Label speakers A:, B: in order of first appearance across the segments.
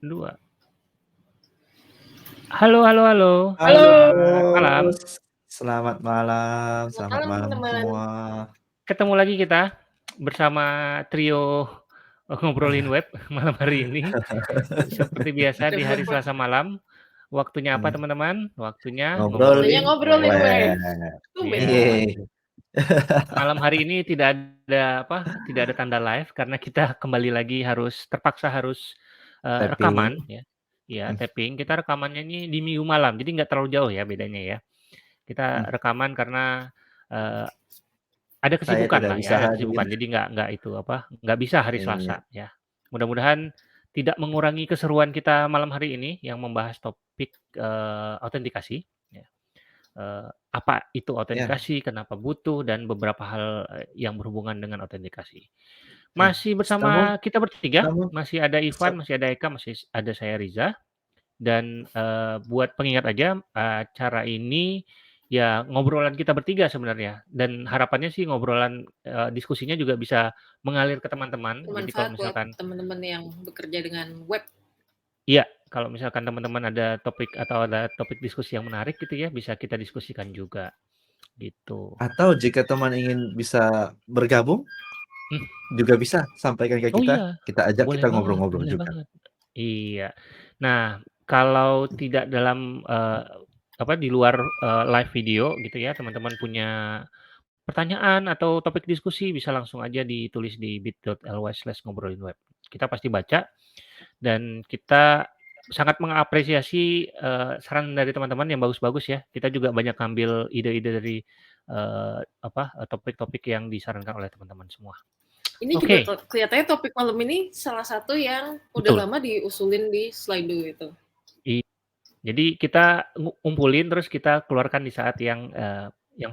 A: 2. Halo halo halo,
B: Halo,
A: selamat malam.
B: selamat malam
C: Selamat malam teman-teman.
B: semua.
A: Ketemu lagi kita bersama trio ngobrolin web malam hari ini. Seperti biasa di hari Selasa malam. Waktunya apa teman-teman? Waktunya
C: Waktunya
B: Ngobrolin
C: ngobrolin web.
B: web.
C: Tumben
A: Iya.
C: banget.
A: Malam hari ini tidak ada tidak ada tanda live karena kita kembali lagi terpaksa harus rekaman
B: Tapping.
A: ya. Iya, tapping. Kita rekamannya ini di Minggu malam, jadi nggak terlalu jauh ya bedanya ya. Kita rekaman karena ada
B: Saya
A: kesibukan
B: tidak
A: lah
B: bisa
A: ya, ada
B: hadir.
A: kesibukan. Jadi nggak bisa hari
B: Iya.
A: Selasa ya. Mudah-mudahan tidak mengurangi keseruan kita malam hari ini yang membahas topik autentikasi. Ya. Apa itu
B: Ya,
A: autentikasi, kenapa butuh, dan beberapa hal yang berhubungan dengan autentikasi.
B: ya.
A: Masih
B: Namun,
A: bersama kita bertiga,
B: namun,
A: masih ada Ivan, masih ada Eka, masih ada saya Riza. Dan buat pengingat aja, acara ini ya ngobrolan kita bertiga sebenarnya, dan harapannya sih ngobrolan diskusinya juga bisa mengalir ke teman-teman. Jadi kalau
C: Bermanfaat buat
A: misalkan
C: teman-teman yang bekerja dengan web.
A: iya, kalau misalkan teman-teman ada topik atau ada topik diskusi yang menarik gitu ya, bisa kita diskusikan juga, gitu.
B: atau jika teman ingin bisa bergabung, juga bisa sampaikan ke
A: Oh
B: kita.
A: iya,
B: Kita ajak
A: boleh
B: kita
A: banget
B: ngobrol-ngobrol
A: boleh
B: juga.
A: banget. Iya. Nah, kalau tidak dalam, di luar, live video gitu ya, teman-teman punya pertanyaan atau topik diskusi bisa langsung aja ditulis di bit.ly/ngobrolinweb. Kita pasti baca dan kita sangat mengapresiasi, saran dari teman-teman yang bagus-bagus ya. Kita juga banyak ngambil ide-ide dari, topik-topik yang disarankan oleh teman-teman semua.
C: Ini juga kelihatannya topik malam ini salah satu yang udah
A: Betul.
C: lama diusulin di Slido itu.
A: Jadi kita ngumpulin terus kita keluarkan di saat yang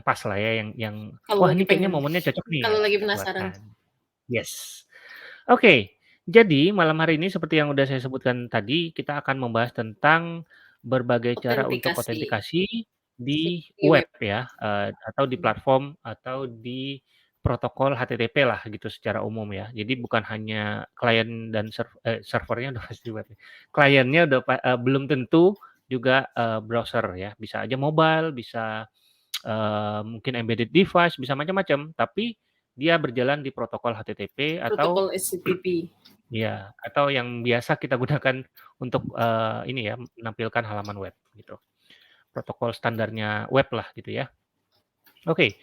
A: pas lah ya, yang
C: Kalau
A: wah
C: lagi
A: ini kayaknya
C: pengen,
A: momennya cocok nih,
C: kalau lagi
A: kita
C: penasaran.
A: keluarkan. Yes. Oke, jadi malam hari ini seperti yang udah saya sebutkan tadi, kita akan membahas tentang berbagai cara untuk autentikasi di web ya, atau di platform atau di protokol HTTP lah gitu secara umum ya. Jadi bukan hanya klien dan servernya udah pasti web. Kliennya udah belum tentu juga browser ya, bisa aja mobile, bisa mungkin embedded device, bisa macam-macam, tapi dia berjalan di protokol HTTP atau
C: Protokol HTTP.
A: ya, atau yang biasa kita gunakan untuk ini ya, menampilkan halaman web gitu. Protokol standarnya web lah gitu ya. Oke.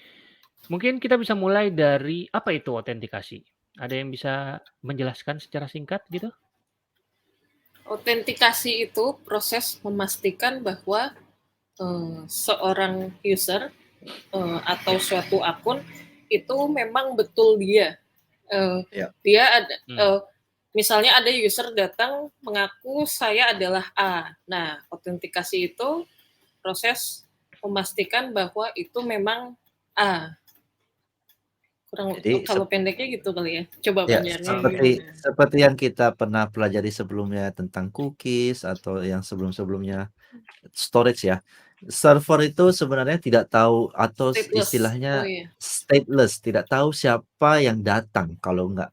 A: Mungkin kita bisa mulai dari apa itu autentikasi? Ada yang bisa menjelaskan secara singkat gitu?
C: Autentikasi itu proses memastikan bahwa seorang user atau suatu akun itu memang betul dia. Dia ada, misalnya ada user datang mengaku saya adalah A. Nah, autentikasi itu proses memastikan bahwa itu memang A.
B: Jadi,
C: Kalau pendeknya gitu kali ya. Coba
B: ya,
C: panjangnya.
B: seperti yang kita pernah pelajari sebelumnya tentang cookies atau yang sebelum-sebelumnya storage ya. Server itu sebenarnya tidak tahu atau istilahnya stateless, tidak tahu siapa yang datang kalau nggak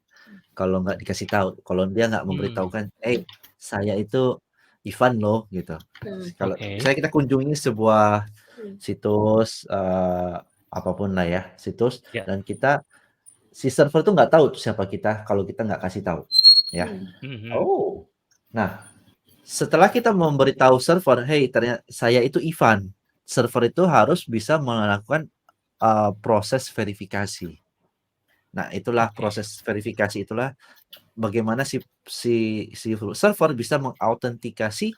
B: dikasih tahu, kalau dia nggak memberitahukan, saya itu Ivan loh gitu. Kalau misalnya kita kunjungi sebuah situs apapun lah ya, situs dan si server tuh nggak tahu siapa kita kalau kita nggak kasih tahu, ya. Oh, nah setelah kita memberitahu server, hey ternyata saya itu Ivan, server itu harus bisa melakukan proses verifikasi. Nah itulah proses verifikasi itulah bagaimana si server bisa mengautentikasi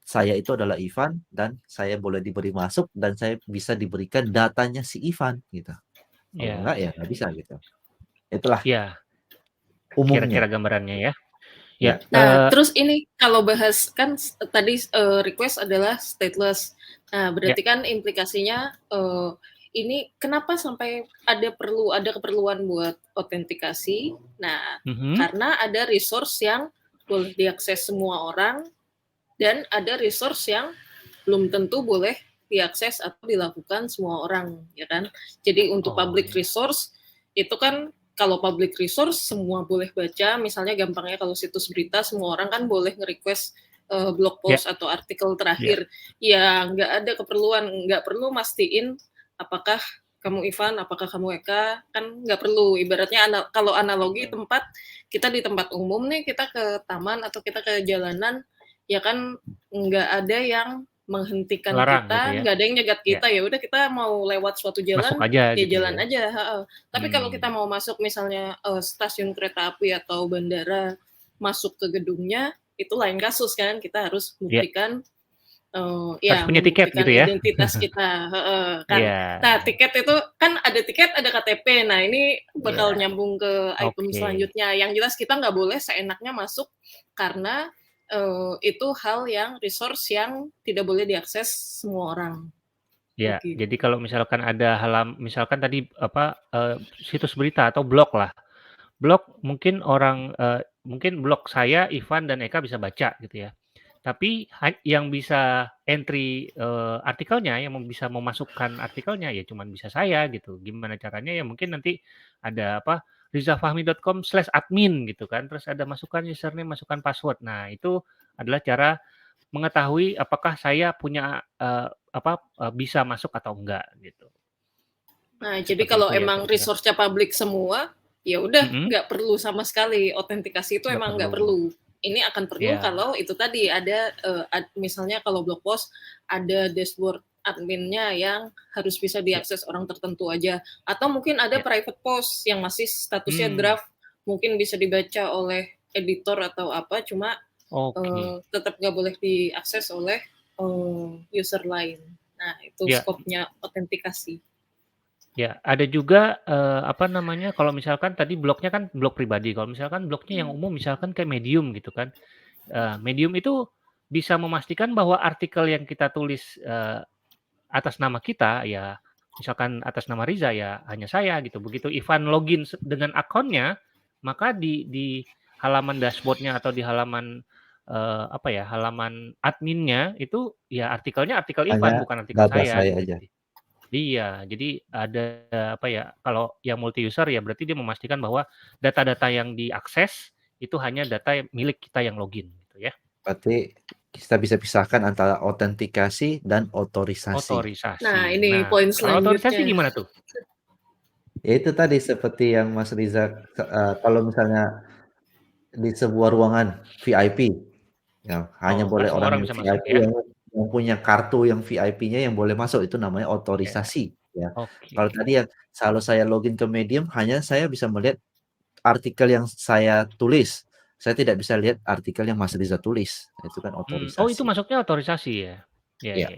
B: saya itu adalah Ivan dan saya boleh diberi masuk dan saya bisa diberikan datanya si Ivan gitu. Kalau enggak ya nggak bisa gitu. Itulah umumnya.
A: Kira-kira gambarannya ya.
C: Ya. Nah, terus ini kalau bahas kan tadi request adalah stateless. Nah, berarti kan implikasinya ini kenapa sampai ada keperluan buat autentikasi? Nah, karena ada resource yang boleh diakses semua orang dan ada resource yang belum tentu boleh diakses atau dilakukan semua orang, ya kan? Jadi untuk public resource itu kan kalau public resource semua boleh baca, misalnya gampangnya kalau situs berita semua orang kan boleh nge-request blog post atau artikel terakhir. Ya nggak ada keperluan, nggak perlu mastiin apakah kamu Ivan, apakah kamu Eka, kan nggak perlu. Ibaratnya kalau analogi tempat, kita di tempat umum nih, kita ke taman atau kita ke jalanan, ya kan nggak ada yang menghentikan
A: Larang
C: kita,
A: gitu ya.
C: nggak ada yang nyegat kita, ya udah kita mau lewat suatu
A: Masuk
C: jalan,
A: aja
C: ya
A: gitu
C: jalan
A: ya.
C: aja. Tapi kalau kita mau masuk misalnya stasiun kereta api atau bandara, masuk ke gedungnya, itu lain kasus kan, kita harus buktikan
A: Harus punya tiket
C: membuktikan
A: gitu ya.
C: identitas kita, kan. Nah, tiket itu kan ada tiket, ada KTP. Nah, ini bakal nyambung ke item selanjutnya. Yang jelas kita nggak boleh seenaknya masuk karena itu hal yang resource yang tidak boleh diakses semua orang.
A: Ya,
C: Begitu.
A: jadi kalau misalkan ada misalkan tadi situs berita atau blog lah. Blog mungkin mungkin blog saya, Ivan dan Eka bisa baca gitu ya. Tapi yang bisa entry artikelnya, yang bisa memasukkan artikelnya ya cuman bisa saya gitu. Gimana caranya ya mungkin nanti ada rizafahmi.com/admin gitu kan. Terus ada masukkan username, masukkan password. Nah, itu adalah cara mengetahui apakah saya punya bisa masuk atau enggak gitu.
C: Nah, jadi
A: Seperti
C: kalau
A: itu ya
C: emang
A: kira-kira.
C: resource-nya publik semua, ya udah nggak perlu sama sekali autentikasi itu, emang nggak perlu. Ini akan perlu kalau itu tadi ada misalnya kalau blog post ada dashboard adminnya yang harus bisa diakses orang tertentu aja, atau mungkin ada private post yang masih statusnya draft, mungkin bisa dibaca oleh editor atau apa, cuma tetap nggak boleh diakses oleh user lain. Nah, itu skopnya autentikasi.
A: Ya, ada juga kalau misalkan tadi blognya kan blog pribadi. Kalau misalkan blognya yang umum, misalkan kayak Medium gitu kan. Medium itu bisa memastikan bahwa artikel yang kita tulis atas nama kita, ya misalkan atas nama Riza ya hanya saya gitu. Begitu Ivan login dengan akunnya, maka di halaman dashboard-nya atau di halaman halaman adminnya itu ya artikelnya artikel Ivan,
B: Hanya
A: bukan artikel
B: data
A: saya
B: saya
A: gitu.
B: aja.
A: Iya, jadi ada kalau yang multi user ya berarti dia memastikan bahwa data-data yang diakses itu hanya data milik kita yang login gitu ya.
B: Berarti kita bisa pisahkan antara autentikasi dan otorisasi.
C: Nah, ini poin
A: kalau otorisasi
C: selanjutnya.
A: gimana tuh?
B: Ya itu tadi seperti yang Mas Riza, kalau misalnya di sebuah ruangan VIP, ya hanya
A: Kan
B: boleh
A: semua
B: orang
A: orang
B: yang
A: bisa masuk
B: VIP
A: ya.
B: yang punya kartu yang VIP-nya yang boleh masuk, itu namanya otorisasi ya. Kalau tadi yang kalau saya login ke Medium, hanya saya bisa melihat artikel yang saya tulis. Saya tidak bisa lihat artikel yang Mas Riza tulis. Itu kan
A: Oh, itu
B: otorisasi.
A: masuknya otorisasi ya?
B: Iya.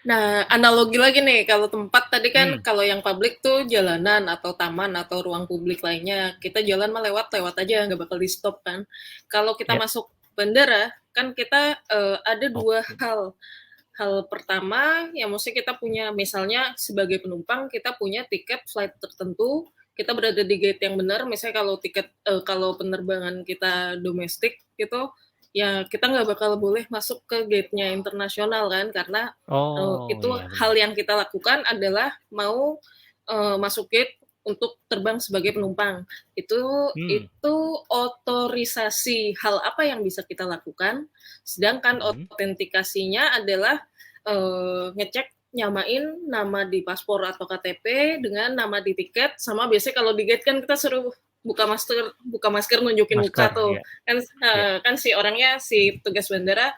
C: Nah, analogi lagi nih, kalau tempat tadi kan kalau yang publik tuh jalanan atau taman atau ruang publik lainnya, kita jalan mah lewat aja, nggak bakal di stop kan. Kalau kita masuk bandara, kan kita ada dua hal. Hal pertama, yang mesti kita punya, misalnya sebagai penumpang, kita punya tiket flight tertentu, kita berada di gate yang benar, misalnya kalau tiket, kalau penerbangan kita domestik gitu, ya kita nggak bakal boleh masuk ke gate-nya internasional kan, karena itu hal yang kita lakukan adalah mau masuk gate untuk terbang sebagai penumpang. Itu otorisasi hal apa yang bisa kita lakukan, sedangkan autentikasinya adalah ngecek nyamain nama di paspor atau KTP dengan nama di tiket, sama biasanya kalau di gate kan kita suruh buka masker nunjukin muka tuh. Kan si orangnya, si petugas bandara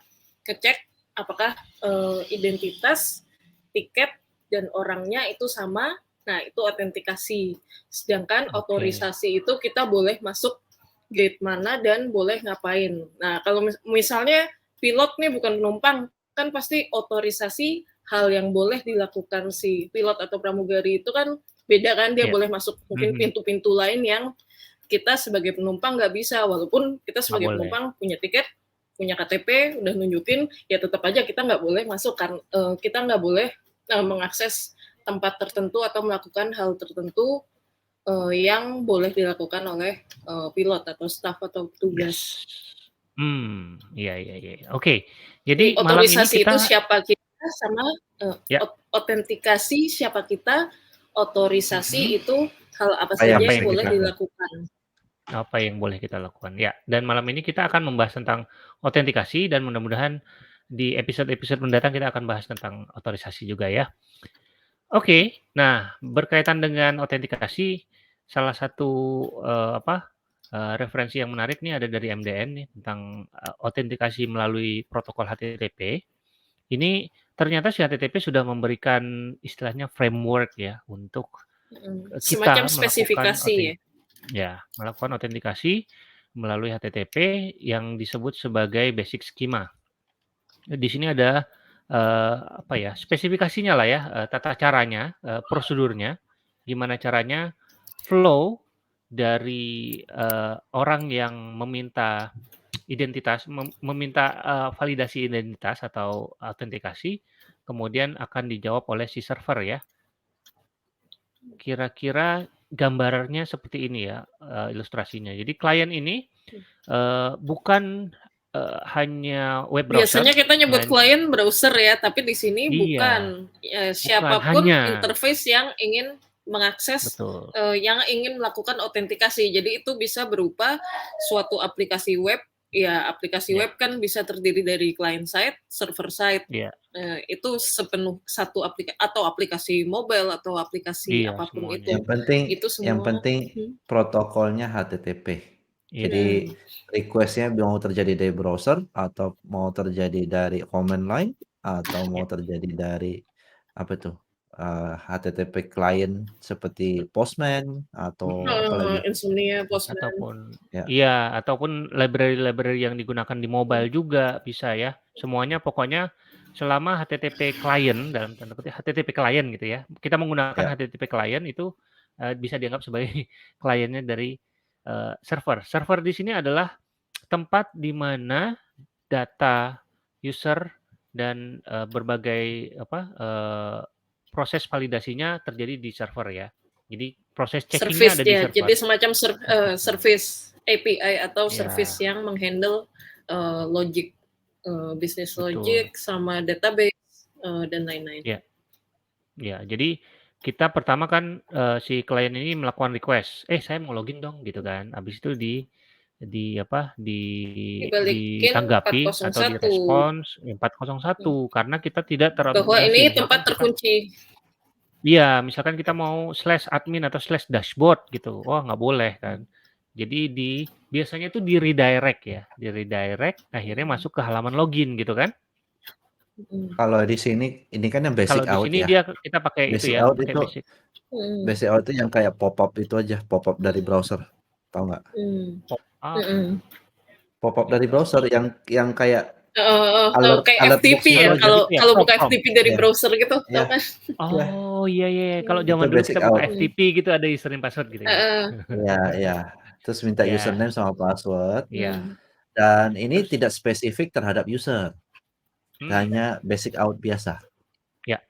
C: ngecek apakah identitas, tiket dan orangnya itu sama. Nah, itu autentikasi. Sedangkan otorisasi itu kita boleh masuk gate mana dan boleh ngapain. Nah, kalau misalnya pilot nih bukan penumpang, kan pasti otorisasi hal yang boleh dilakukan si pilot atau pramugari itu kan beda kan, dia boleh masuk mungkin pintu-pintu lain yang kita sebagai penumpang nggak bisa, walaupun kita sebagai penumpang punya tiket, punya KTP, udah nunjukin, ya tetap aja kita nggak boleh masuk, kan kita nggak boleh mengakses tempat tertentu atau melakukan hal tertentu yang boleh dilakukan oleh pilot atau staf atau petugas.
A: Iya. Oke, jadi malam ini
C: otorisasi
A: kita
C: itu siapa kita, sama autentikasi siapa kita, otorisasi itu hal apa
B: Kayak
C: saja
A: apa
C: yang
A: yang
C: boleh
A: kita
C: dilakukan.
A: apa yang boleh kita lakukan. Ya, dan malam ini kita akan membahas tentang autentikasi dan mudah-mudahan di episode-episode mendatang kita akan bahas tentang otorisasi juga ya. Oke, nah berkaitan dengan autentikasi, salah satu, referensi yang menarik nih ada dari MDN nih tentang, autentikasi melalui protokol HTTP. Ini ternyata si HTTP sudah memberikan istilahnya framework ya untuk,
C: Semacam
A: kita melakukan
C: spesifikasi ya?
A: melakukan autentikasi melalui HTTP yang disebut sebagai basic schema. Di sini ada, spesifikasinya lah ya, tata caranya, prosedurnya, gimana caranya flow dari, orang yang meminta identitas, meminta, validasi identitas atau autentikasi, kemudian akan dijawab oleh si server ya. Kira-kira gambarannya seperti ini ya, ilustrasinya. Jadi klien ini, bukan, hanya web browser,
C: Biasanya kita nyebut
A: dan
C: klien browser ya, tapi di sini
A: iya,
C: bukan,
A: bukan
C: siapapun
A: hanya
C: interface yang ingin mengakses,
A: betul,
C: yang ingin melakukan autentikasi. Jadi itu bisa berupa suatu aplikasi web, ya aplikasi
A: ya,
C: web kan bisa terdiri dari client side, server side,
A: iya,
C: itu satu atau aplikasi mobile atau aplikasi
A: iya
C: apapun
A: semuanya,
B: yang penting
C: itu
B: yang
C: semua.
B: penting protokolnya HTTP.
A: iya,
B: Jadi request-nya mau terjadi dari browser atau mau terjadi dari command line atau mau
A: iya,
B: terjadi dari apa tuh, HTTP client seperti Postman atau apalagi?
C: Insomnia, Postman.
A: ataupun
B: Ya,
A: iya, ataupun library-library yang digunakan di mobile juga bisa ya. Semuanya pokoknya selama HTTP client dalam tanda kutip HTTP client gitu ya. Kita menggunakan
B: ya.
A: HTTP client itu, bisa dianggap sebagai kliennya dari, server. Server di sini adalah tempat di mana data user dan, berbagai proses validasinya terjadi di server ya. Jadi proses checkingnya
C: Service
A: ada di
C: ya,
A: server.
C: jadi semacam service API atau service
A: Ya,
C: yang menghandle logic, business
A: betul.
C: logic sama database dan lain-lain.
A: Ya, ya. Jadi kita pertama kan, si klien ini melakukan request, saya mau login dong," gitu kan. Habis itu di apa,
C: Dibalikin
A: ditanggapi atau
C: 401
A: direspons 401 karena kita tidak
C: bahwa
A: terautentikasi.
C: ini
A: Misalkan
C: tempat
A: kita
C: terkunci.
A: iya, misalkan kita mau /admin atau /dashboard gitu, wah nggak boleh kan. Jadi biasanya itu di-redirect ya, di-redirect akhirnya masuk ke halaman login gitu kan.
B: Kalau di sini ini kan yang
A: Kalau
B: basic
A: di
B: out
A: sini
B: ya.
A: kita pakai itu
B: Basic
A: ya,
B: out
A: pakai
B: itu
A: basic
B: basic out itu yang kayak pop-up itu aja, pop-up dari browser. Tahu nggak?
A: pop-up.
B: Pop-up dari browser yang kayak
C: Tahu
B: alert
C: kayak
B: alert
C: FTP
B: box-nya
C: ya,
B: itu
A: Oh,
B: aja.
A: jadi
C: kalau
A: itu ya
C: kalau buka
A: prom.
C: FTP dari
B: Iya,
C: browser gitu, tahu
B: iya,
C: kan?
B: iya.
A: Oh, iya iya. Kalau
B: Itu
A: zaman dulu
B: basic
A: kita buka
B: out.
A: FTP gitu ada username password gitu ya?
C: Heeh.
B: Iya, iya. Terus minta
A: Iya,
B: username sama password
A: iya.
B: dan ini
A: Terus
B: tidak spesifik terhadap user,
A: hmm,
B: hanya basic out biasa.
A: ya.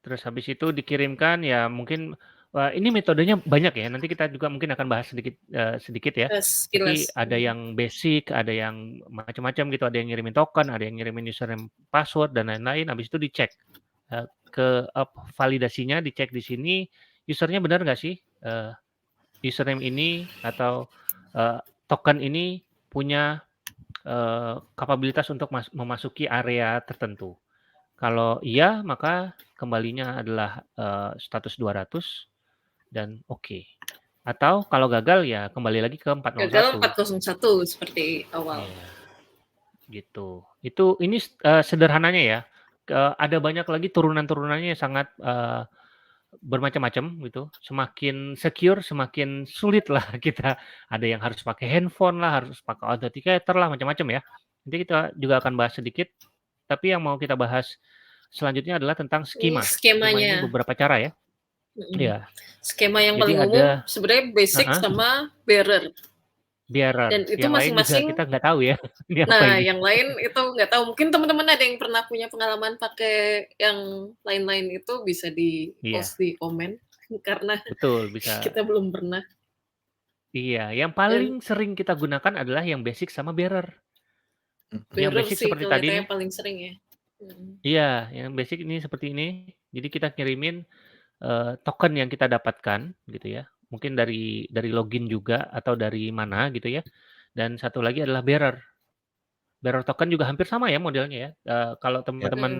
A: Terus habis itu dikirimkan ya mungkin, ini metodenya banyak ya, nanti kita juga mungkin akan bahas sedikit ya. Tapi
C: Sekilas.
A: ada yang basic, ada yang macam-macam gitu, ada yang ngirimin token, ada yang ngirimin username, password, dan lain-lain, habis itu dicek, validasinya dicek di sini, user-nya benar nggak sih, username ini atau, token ini punya, kapabilitas untuk memasuki area tertentu. Kalau iya, maka kembalinya adalah, status 200 dan oke. Atau kalau gagal ya kembali lagi ke
C: Gagal
A: 401.
C: 401 seperti awal.
A: Iya, gitu. Ini sederhananya ya. Ada banyak lagi turunan-turunannya yang sangat, bermacam-macam gitu. Semakin secure, semakin sulit lah kita. Ada yang harus pakai handphone lah, harus pakai authenticator lah, macam-macam ya. Nanti kita juga akan bahas sedikit, tapi yang mau kita bahas selanjutnya adalah tentang
C: Ini
A: skema. Skema ini
C: skemanya.
A: beberapa cara ya. Iya.
C: Skema yang
A: Jadi
C: paling umum
A: ada
C: sebenarnya basic sama bearer. Dan
A: bearer,
C: itu
A: yang lain juga
C: masing-masing.
A: kita nggak tahu ya. Ini apa
C: Nah,
A: ini?
C: yang lain itu nggak tahu. Mungkin teman-teman ada yang pernah punya pengalaman pakai yang lain-lain itu bisa di post di komen karena
A: Betul, bisa.
C: kita belum pernah.
A: Iya, yang paling sering kita gunakan adalah yang basic sama bearer. Yang
C: Bearer
A: basic
C: sih
A: seperti tadi
C: kelihatannya
A: nih.
C: paling sering ya.
A: Iya, yang basic ini seperti ini. Jadi kita kirimin token yang kita dapatkan gitu ya. Mungkin dari login juga atau dari mana gitu ya. Dan satu lagi adalah bearer. Bearer token juga hampir sama ya modelnya ya. Kalau
B: Ya.
A: teman-teman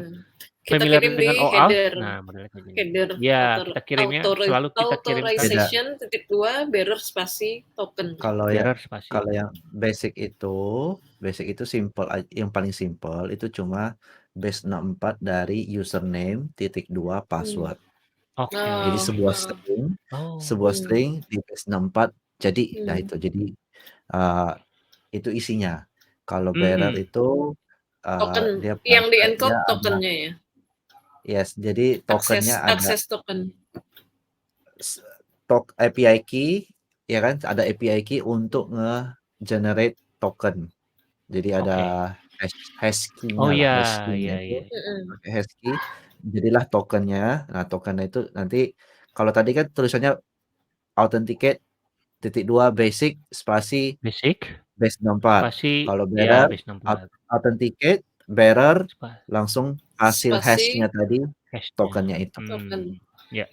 C: Kita
A: familiar
C: kirim
A: dengan
C: di
A: OAuth,
C: header
A: nah modelnya kayak gini.
C: header
A: Ya, kita kirimnya selalu kita kirimkan
B: Beda.
C: authorization _2 bearer spasi token.
B: Kalau
A: bearer spasi.
B: yang basic itu simple yang paling simple itu cuma base 64 dari username _2 password.
A: Oke.
B: Jadi sebuah string di base 64 jadi. Nah itu jadi itu isinya. Kalau bearer itu
C: Token
B: dia
C: yang di
B: dia
C: encode
B: ada
C: tokennya ya.
B: yes, jadi tokennya ada
C: Akses token.
B: API key ya kan, ada API key untuk nge-generate token. Jadi ada hash
A: Oh
B: key-nya lah, hash
A: iya,
B: key-nya
A: iya,
B: itu
A: iya.
B: pakai hash key jadilah tokennya. Nah, tokennya itu nanti kalau tadi kan tulisannya authenticate _2 basic spasi
A: Basic
B: base 64.
A: spasi
B: Kalau
A: ya
B: bearer
A: base 64.
B: authenticate bearer langsung hasil
C: Spasi
B: hash-nya tadi
A: hashnya.
B: tokennya itu.
C: Token.
A: Ya.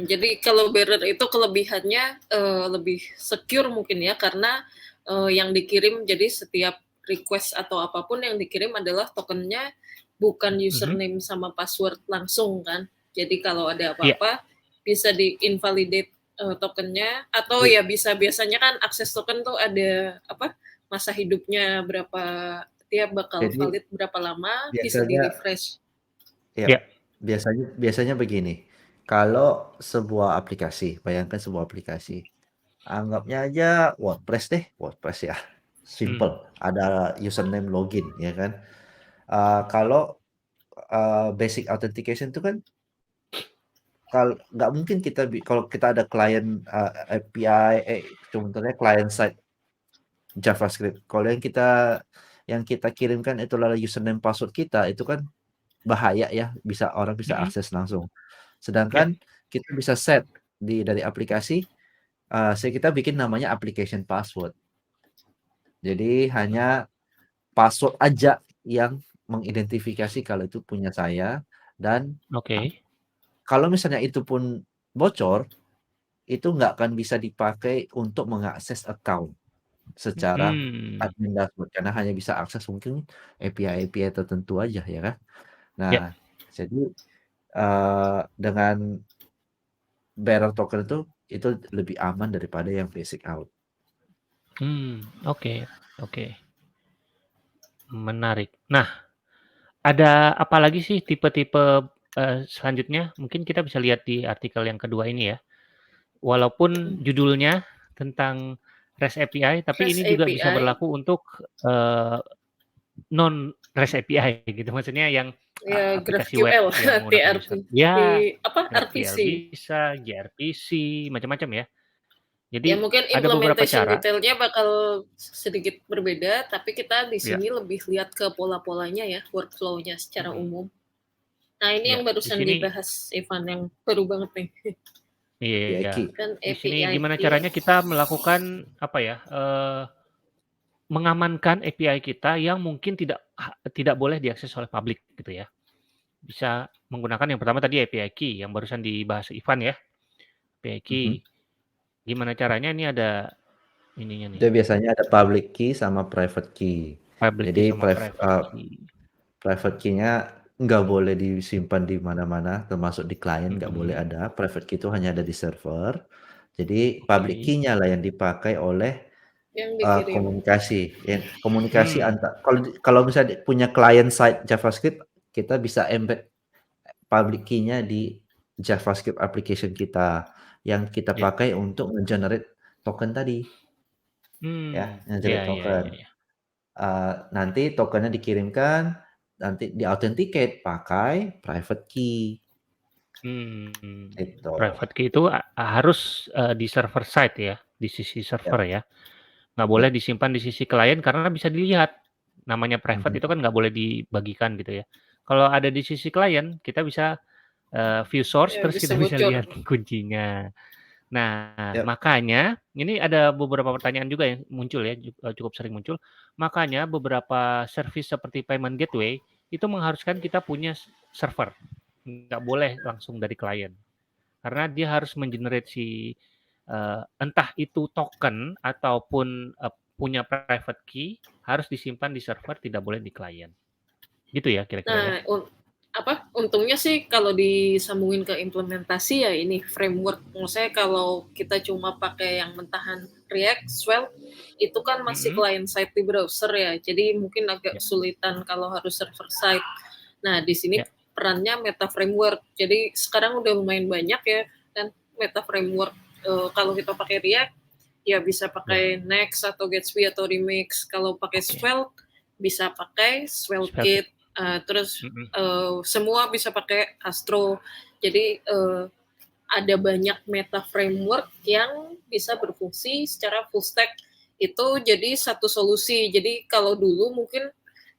C: Jadi kalau bearer itu kelebihannya lebih secure mungkin ya, karena yang dikirim jadi setiap request atau apapun yang dikirim adalah tokennya bukan username sama password langsung kan. Jadi kalau ada apa-apa bisa di-invalidate tokennya atau ya bisa biasanya kan akses token tuh ada masa hidupnya berapa, dia bakal
B: Jadi
C: valid berapa lama, bisa
B: biasanya
C: di-refresh.
B: ya, biasanya begini. Kalau sebuah aplikasi, bayangkan sebuah aplikasi, anggapnya aja WordPress ya, simple. Ada username login, ya kan. Kalau basic authentication itu kan, kalau nggak mungkin kalau kita ada klien API, contohnya client side JavaScript. Kalau yang kita kirimkan itu adalah username password kita, itu kan bahaya ya, orang bisa akses langsung. Sedangkan kita bisa set dari aplikasi, kita bikin namanya application password. Jadi hanya password aja yang mengidentifikasi kalau itu punya saya, dan kalau misalnya itu pun bocor, itu nggak akan bisa dipakai untuk mengakses account secara admin dashboard, karena hanya bisa akses mungkin API tertentu aja ya kan. Nah, jadi dengan bearer token itu lebih aman daripada yang basic auth.
A: Oke. Menarik. Nah, ada apa lagi sih tipe-tipe selanjutnya? Mungkin kita bisa lihat di artikel yang kedua ini ya. Walaupun judulnya tentang REST API, tapi ini juga bisa berlaku untuk non REST API gitu. Maksudnya yang aplikasi web
C: GraphQL,
A: yang menggunakan user.
C: RPC.
A: Bisa, gRPC, macam-macam ya. Jadi
C: ya mungkin
A: ada beberapa
C: implementation
A: cara.
C: detailnya bakal sedikit berbeda, tapi kita di sini lebih lihat ke pola-polanya ya, workflow-nya secara umum. Nah ini yang barusan dibahas Evan, yang baru banget nih.
A: Iya.
C: Kan
A: Di sini gimana caranya kita melakukan mengamankan API kita yang mungkin tidak boleh diakses oleh publik gitu ya. Bisa menggunakan yang pertama tadi API key yang barusan dibahas Ivan ya. API key. Gimana caranya, ini ada ininya nih.
B: Itu biasanya ada public key sama private key. Jadi private key-nya nggak boleh disimpan di mana-mana, termasuk di klien nggak boleh ada. Private key itu hanya ada di server. Jadi public key-nya lah yang dipakai oleh komunikasi. Komunikasi kalau misalnya punya client side JavaScript, kita bisa embed public key-nya di JavaScript application kita yang kita pakai untuk generate token tadi. Ya, generate token. Nanti tokennya dikirimkan, nanti di-authenticate pakai private key. Gitu.
A: Private key itu harus di server side ya, di sisi server ya. Nggak boleh disimpan di sisi klien karena bisa dilihat. Namanya private itu kan nggak boleh dibagikan gitu ya. Kalau ada di sisi klien, kita bisa view source, terus kita bisa lihat kuncinya. Nah, makanya ini ada beberapa pertanyaan juga yang muncul ya, cukup sering muncul. Makanya beberapa service seperti payment gateway itu mengharuskan kita punya server. Nggak boleh langsung dari klien. karena dia harus mengenerate entah itu token ataupun punya private key harus disimpan di server, tidak boleh di klien. Gitu ya kira-kira ya.
C: Untungnya sih kalau disambungin ke implementasi ya ini framework. Maksudnya kalau kita cuma pakai yang mentahan React, Svelte, itu kan masih client side di browser ya. Jadi mungkin agak kesulitan kalau harus server side. Nah, di sini perannya Meta Framework. Jadi sekarang udah lumayan banyak ya kan Meta Framework. Kalau kita pakai React ya bisa pakai Next atau Gatsby atau Remix. Kalau pakai Svelte bisa pakai SvelteKit. Terus semua bisa pakai Astro. Jadi ada banyak meta framework yang bisa berfungsi secara full stack. Itu jadi satu solusi. Jadi kalau dulu mungkin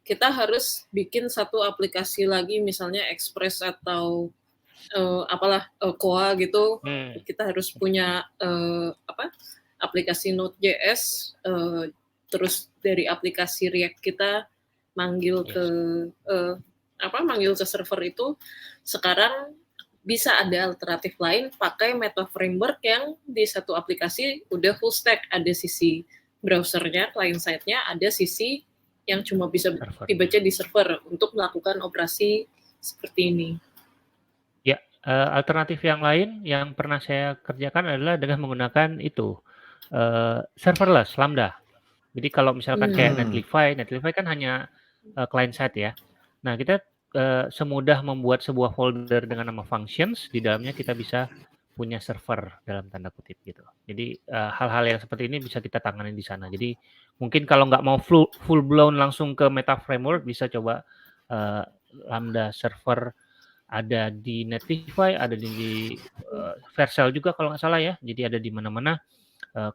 C: kita harus bikin satu aplikasi lagi, misalnya Express atau Koa gitu. Kita harus punya aplikasi Node.js. Terus dari aplikasi React kita manggil ke server itu. Sekarang bisa ada alternatif lain pakai Meta Framework yang di satu aplikasi udah full stack, ada sisi browsernya, client side-nya, ada sisi yang cuma bisa dibaca di server untuk melakukan operasi seperti ini.
A: Ya, alternatif yang lain yang pernah saya kerjakan adalah dengan menggunakan itu serverless Lambda. Jadi kalau misalkan kayak Netlify kan hanya client side ya. Nah, kita semudah membuat sebuah folder dengan nama functions, di dalamnya kita bisa punya server dalam tanda kutip gitu. Jadi hal-hal yang seperti ini bisa kita tangani di sana. Jadi mungkin kalau nggak mau full blown langsung ke Meta Framework, bisa coba Lambda server ada di Netlify, ada di Vercel juga kalau nggak salah ya. Jadi ada di mana-mana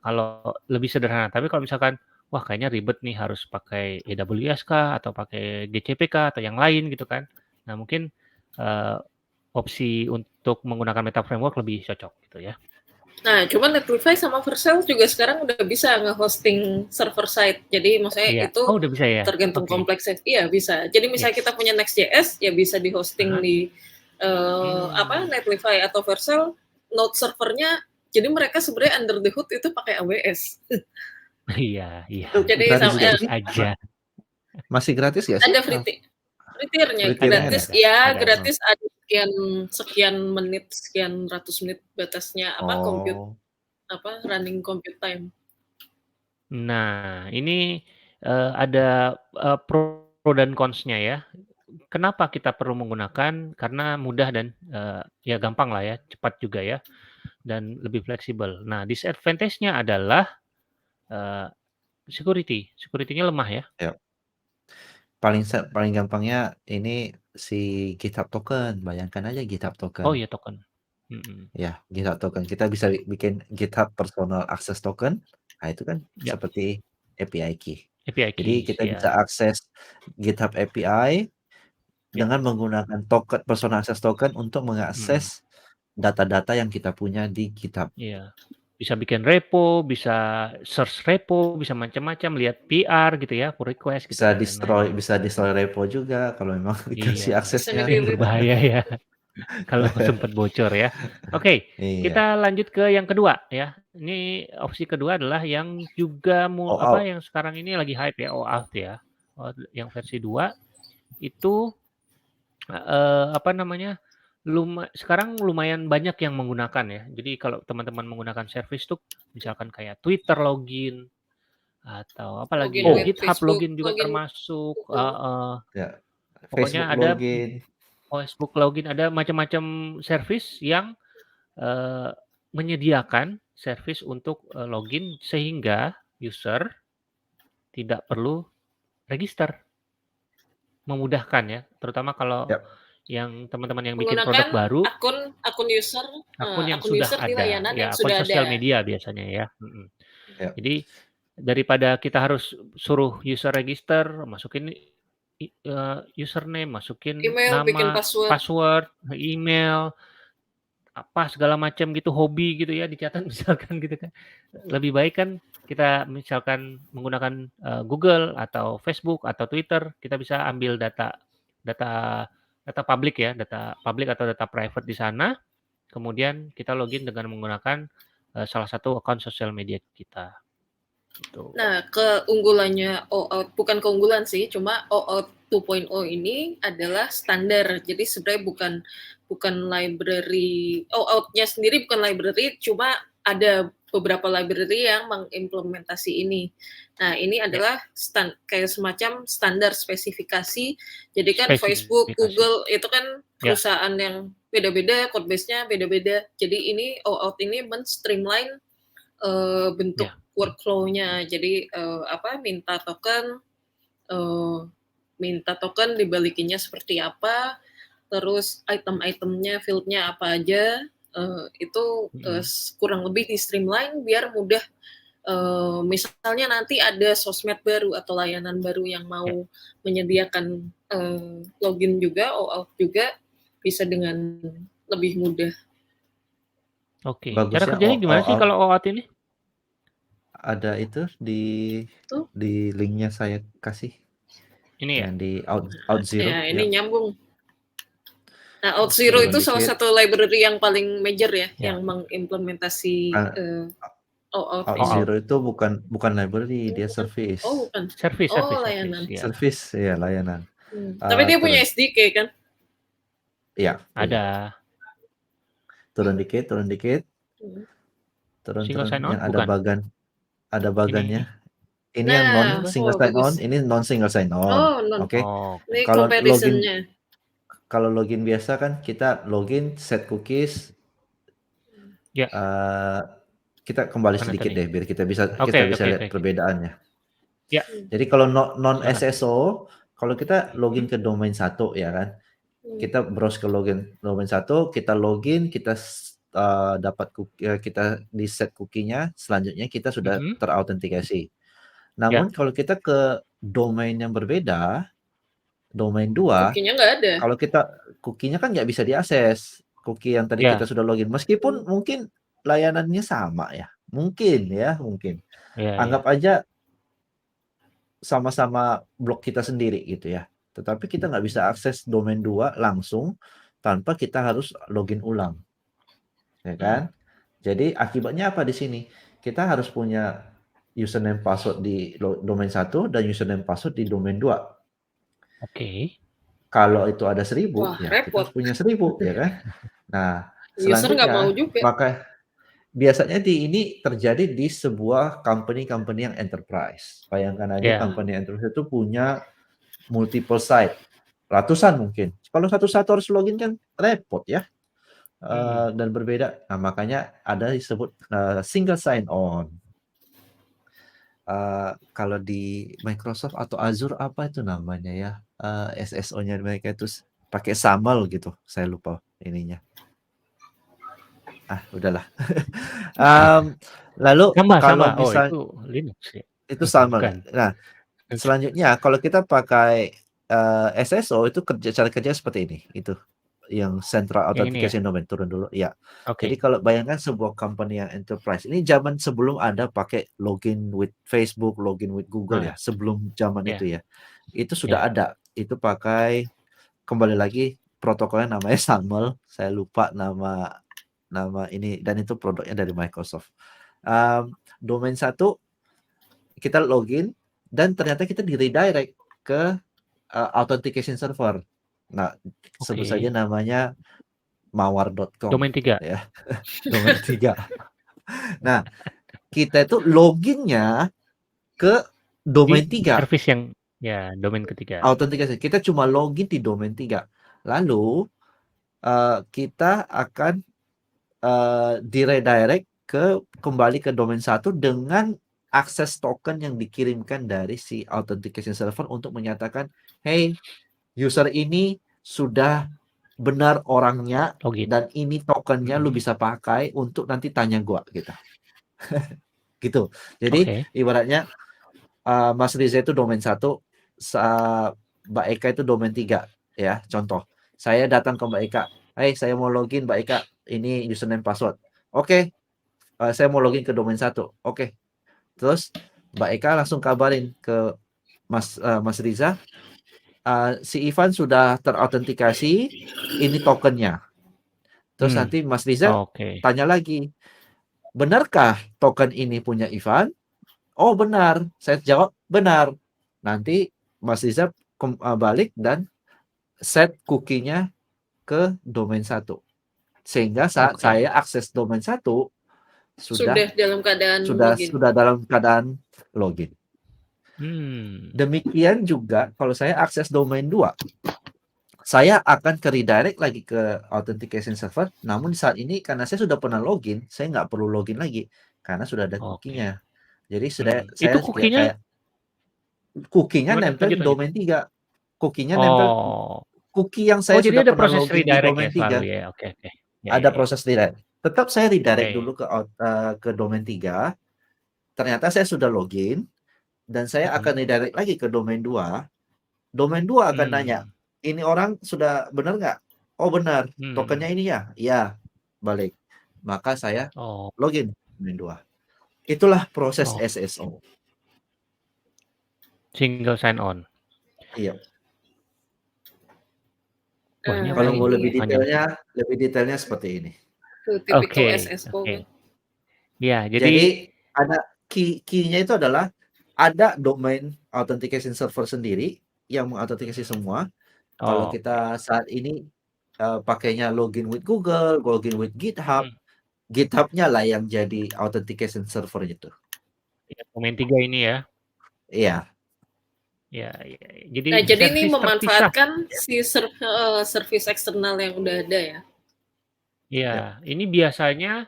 A: kalau lebih sederhana. Tapi kalau misalkan wah kayaknya ribet nih harus pakai AWS kah atau pakai GCP kah atau yang lain gitu kan. Nah, mungkin opsi untuk menggunakan Meta Framework lebih cocok gitu ya.
C: Nah, cuman Netlify sama Vercel juga sekarang udah bisa nge-hosting server side. Jadi maksudnya itu
A: udah bisa ya?
C: tergantung kompleksnya. Iya, bisa. Jadi misalnya kita punya Next.js, ya bisa di-hosting di Netlify atau Vercel, node servernya. Jadi mereka sebenarnya under the hood itu pakai AWS.
A: Iya.
C: Jadi
B: gratis
A: aja.
B: Masih gratis ya sih?
C: Ada free tiernya gratis ya, gratis ada sekian menit, sekian ratus menit batasnya running compute time.
A: Nah, ini ada pro dan cons-nya ya. Kenapa kita perlu menggunakan? Karena mudah dan ya gampang lah ya, cepat juga ya, dan lebih fleksibel. Nah, disadvantage-nya adalah security-nya lemah ya.
B: Ya. Paling gampangnya ini si GitHub token, bayangkan aja GitHub token.
A: Oh iya, token.
B: Ya, GitHub token. Kita bisa bikin GitHub personal access token. Nah, itu kan seperti API key. Jadi kita bisa akses GitHub API dengan menggunakan token personal access token untuk mengakses data-data yang kita punya di GitHub.
A: Iya. Bisa bikin repo, bisa search repo, bisa macam-macam, lihat PR gitu ya, pull request gitu.
B: Bisa destroy repo juga kalau memang dikasih aksesnya.
A: Berbahaya ya. Kalau sempat bocor ya. Oke, kita lanjut ke yang kedua ya. Ini opsi kedua adalah yang juga yang sekarang ini lagi hype ya, OAuth ya. Yang versi 2 itu sekarang lumayan banyak yang menggunakan ya. Jadi kalau teman-teman menggunakan service tuh misalkan kayak Twitter login atau apalagi GitHub login juga termasuk. Pokoknya ada Facebook login, ada macam-macam service yang menyediakan service untuk login sehingga user tidak perlu register. Memudahkan ya, terutama kalau yang teman-teman yang bikin produk baru,
C: akun user,
A: akun yang sudah ada, ya akun sosial media biasanya ya. Jadi daripada kita harus suruh user register, masukin username, masukin
C: email,
A: nama, password, email, apa segala macam gitu, hobi gitu ya dicatat misalkan gitu kan. Lebih baik kan kita misalkan menggunakan Google atau Facebook atau Twitter, kita bisa ambil data public ya, data public atau data private di sana, kemudian kita login dengan menggunakan salah satu akun sosial media kita. Gitu.
C: Nah, keunggulannya OAuth, bukan keunggulan sih, cuma OAuth 2.0 ini adalah standar. Jadi sebenarnya bukan library, OAuth-nya sendiri bukan library, cuma ada beberapa library yang mengimplementasi ini. Nah, ini adalah kayak semacam standar spesifikasi. Jadi kan Facebook, Google itu kan perusahaan yang beda-beda, code base-nya beda-beda. Jadi ini OAuth ini men-streamline bentuk workflow-nya. Jadi minta token dibalikinnya seperti apa, terus item-itemnya, field-nya apa aja, itu kurang lebih di streamline biar mudah. Misalnya nanti ada sosmed baru atau layanan baru yang mau menyediakan login juga, OAuth juga, bisa dengan lebih mudah.
A: Oke, cara kerjanya gimana sih kalau OAuth ini?
B: Ada itu di linknya saya kasih.
A: Ini ya?
B: Yang di Auth0.
C: Ya, ini nyambung. Nah, Auth0 itu salah satu library yang paling major yang mengimplementasi OAuth.
B: Auth0 itu bukan library, dia service.
C: Oh, bukan.
A: Service,
C: layanan.
B: Service, ya layanan.
C: Tapi dia punya SDK kan?
B: Iya.
A: Ada.
B: Turun dikit. Turun yang ada bagannya. Ini yang non single sign on, ini non single sign on. Oke. Kalau login biasa kan kita login, set cookies. Kita kembali sedikit deh biar kita bisa lihat perbedaannya. Jadi kalau non SSO, kalau kita login ke domain 1 ya kan. Kita browse ke domain 1, kita login, kita dapat kita di set cookie-nya, selanjutnya kita sudah terautentikasi. Namun kalau kita ke domain yang berbeda, domain 2,
C: cookie-nya nggak ada.
B: Kalau kita cookie-nya kan nggak bisa diakses. Cookie yang tadi kita sudah login, meskipun mungkin layanannya sama ya. Mungkin. Anggap aja sama-sama blok kita sendiri gitu ya. Tetapi kita nggak bisa akses domain 2 langsung tanpa kita harus login ulang. Ya kan? Jadi akibatnya apa di sini? Kita harus punya username password di domain 1 dan username password di domain 2.
A: Oke.
B: Kalau itu ada 1000, ya kita harus punya 1000 ya kan? Nah, selanjutnya maka biasanya ini terjadi di sebuah company yang enterprise. Bayangkan aja company enterprise itu punya multiple site, ratusan mungkin. Kalau satu-satu harus login kan repot ya. Dan berbeda. Nah, makanya ada disebut single sign on. Kalau di Microsoft atau Azure apa itu namanya ya? SSO-nya mereka itu pakai SAML gitu. Saya lupa ininya. Udahlah. Lalu kalau misalnya
A: itu Linux ya.
B: Itu SAML. Nah, selanjutnya kalau kita pakai SSO itu cara kerja seperti ini. Itu yang Central Authentication Domain, turun dulu ya. Jadi kalau bayangkan sebuah company yang enterprise, ini zaman sebelum ada pakai login with Facebook, login with Google ya, sebelum zaman itu ya. Itu sudah ada. Itu pakai, kembali lagi protokolnya namanya SAML, saya lupa nama ini, dan itu produknya dari Microsoft. Domain 1 kita login dan ternyata kita di redirect ke authentication server. Nah, sebut saja namanya mawar.com.
A: Domain 3.
B: Ya. Domain 3. Nah, kita itu loginnya ke domain 3.
A: Service yang domain ketiga.
B: Autentikasi. Kita cuma login di domain 3. Lalu kita akan di-redirect kembali ke domain 1 dengan akses token yang dikirimkan dari si authentication server untuk menyatakan, hey, user ini sudah benar orangnya dan ini tokennya lu bisa pakai untuk nanti tanya gua gitu. Gitu. Jadi ibaratnya Mas Riza itu domain 1, Mbak Eka itu domain 3 ya, contoh. Saya datang ke Mbak Eka, "Hey, saya mau login Mbak Eka, ini username password." Oke. Saya mau login ke domain 1. Oke. Terus Mbak Eka langsung kabarin ke Mas Riza, si Ivan sudah terautentikasi, ini tokennya. Terus nanti Mas Riza
A: Oke.
B: tanya lagi, "Benarkah token ini punya Ivan?" "Oh benar." Saya jawab, "Benar." Nanti Mas Riza balik dan set cookie-nya ke domain 1. Sehingga saat
A: Oke.
B: saya akses domain 1
C: Sudah dalam keadaan login.
B: sudah dalam keadaan login.
A: Hmm.
B: Demikian juga kalau saya akses domain 2, saya akan ke redirect lagi ke authentication server, namun saat ini karena saya sudah pernah login, saya nggak perlu login lagi karena sudah ada cookie-nya.
A: Oke.
B: Jadi sudah
A: Itu
B: saya
A: cookie-nya
B: kayak cookie-nya
A: gimana?
B: nempel di
A: Lanjut.
B: domain 3. Cookie-nya nempel
A: Oh.
B: cookie yang
A: Oh,
B: saya
A: jadi
B: sudah
A: ada
B: pernah
A: proses
B: login di
A: redirect ya
B: domain
A: selalu
B: 3.
A: ya? Oke. Ya.
B: Ada proses redirect. Tetap saya redirect
A: Oke.
B: dulu ke domain 3. Ternyata saya sudah login dan saya akan redirect lagi ke domain 2. Domain 2 akan nanya, "Ini orang sudah benar nggak?" "Oh benar." "Tokennya ini ya?" "Iya." Balik. Maka saya login domain 2. Itulah proses SSO.
A: Single sign on.
B: Iya.
A: Kalau
B: mau lebih detailnya seperti ini.
C: Typical SSO kan.
A: Ya,
B: Jadi ada key-nya itu adalah ada domain authentication server sendiri yang mengautentikasi semua. Kalau kita saat ini pakainya login with Google, login with GitHub, GitHub-nya lah yang jadi authentication server itu.
A: Domain 3 ini ya?
B: Iya.
A: Ya.
C: Nah, jadi ini memanfaatkan si service eksternal yang udah ada ya?
A: Iya, ini biasanya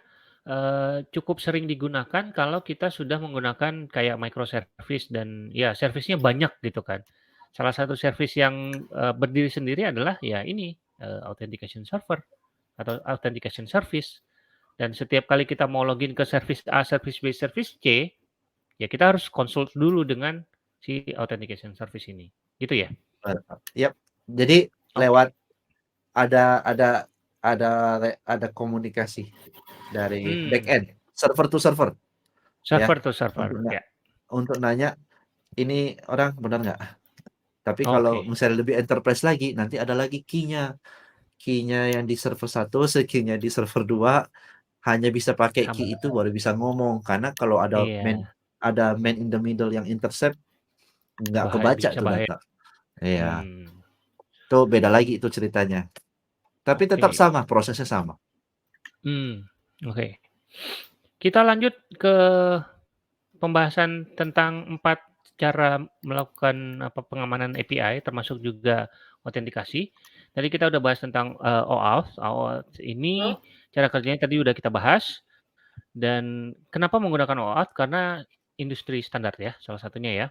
A: cukup sering digunakan kalau kita sudah menggunakan kayak microservice dan ya service-nya banyak gitu kan. Salah satu service yang berdiri sendiri adalah ya ini authentication server atau authentication service. Dan setiap kali kita mau login ke service A, service B, service C, ya kita harus consult dulu dengan si authentication service ini. Gitu ya?
B: Yap. Jadi lewat ada komunikasi dari back end, server to server.
A: Server to server, ya.
B: Untuk nanya, "Ini orang benar nggak?" Tapi kalau misalnya lebih enterprise lagi, nanti ada lagi key-nya. Key-nya yang di server 1, key-nya di server 2, hanya bisa pakai key itu baru bisa ngomong. Karena kalau ada man in the middle yang intercept, nggak kebaca tuh data. Iya. Itu beda lagi itu ceritanya. Tapi tetap sama, prosesnya sama.
A: Oke. Kita lanjut ke pembahasan tentang 4 cara melakukan pengamanan API termasuk juga autentikasi. Tadi kita udah bahas tentang OAuth. OAuth ini cara kerjanya tadi udah kita bahas. Dan kenapa menggunakan OAuth? Karena industri standar ya, salah satunya ya.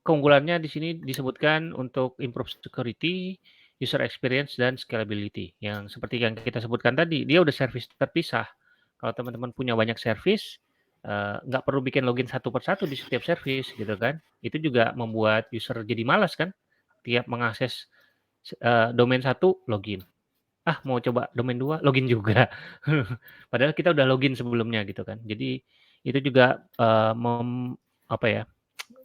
A: Keunggulannya di sini disebutkan untuk improve security, user experience, dan scalability. Yang seperti yang kita sebutkan tadi, dia udah service terpisah. Kalau teman-teman punya banyak service, nggak perlu bikin login satu persatu di setiap service gitu kan. Itu juga membuat user jadi malas kan. Tiap mengakses domain 1, login. Mau coba domain 2, login juga. Padahal kita udah login sebelumnya gitu kan. Jadi itu juga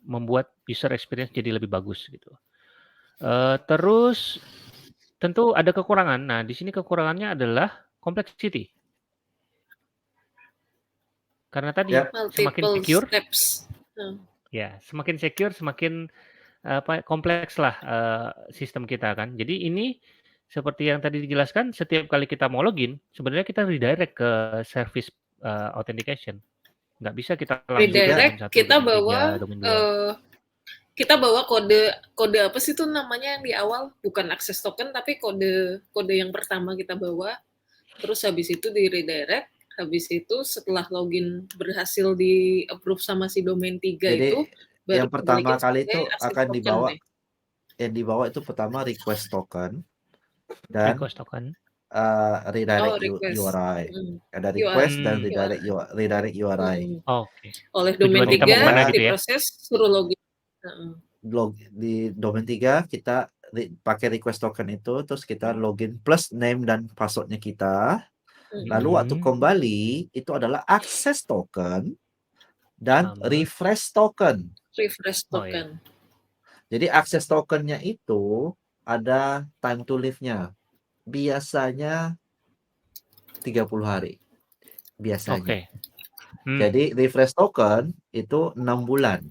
A: membuat user experience jadi lebih bagus gitu. Terus tentu ada kekurangan. Nah, di sini kekurangannya adalah complexity. Karena tadi semakin secure, ya semakin secure, semakin kompleks lah sistem kita kan. Jadi ini seperti yang tadi dijelaskan, setiap kali kita mau login, sebenarnya kita redirect ke service authentication. Nggak bisa kita langsung
C: redirect,
A: domain 1,
C: kita
A: domain
C: bawa
A: 3, domain 2.
C: Kita bawa kode apa sih itu namanya yang di awal, bukan access token tapi kode yang pertama kita bawa. Terus habis itu di redirect, habis itu setelah login berhasil di approve sama si domain 3
B: Jadi,
C: itu baru
B: yang pertama kali itu akan
C: dibawa.
B: Yang dibawa itu pertama request token dan redirect URI. Ada request dan redirect URI.
C: Oleh domain 3 diproses suruh login.
B: Di domain 3 kita pakai request token itu, terus kita login plus name dan passwordnya kita. Lalu waktu kembali itu adalah access token dan refresh token. Jadi access tokennya itu ada time to live-nya. biasanya 30 hari, biasanya.
A: Oke.
B: Jadi refresh token itu 6 bulan,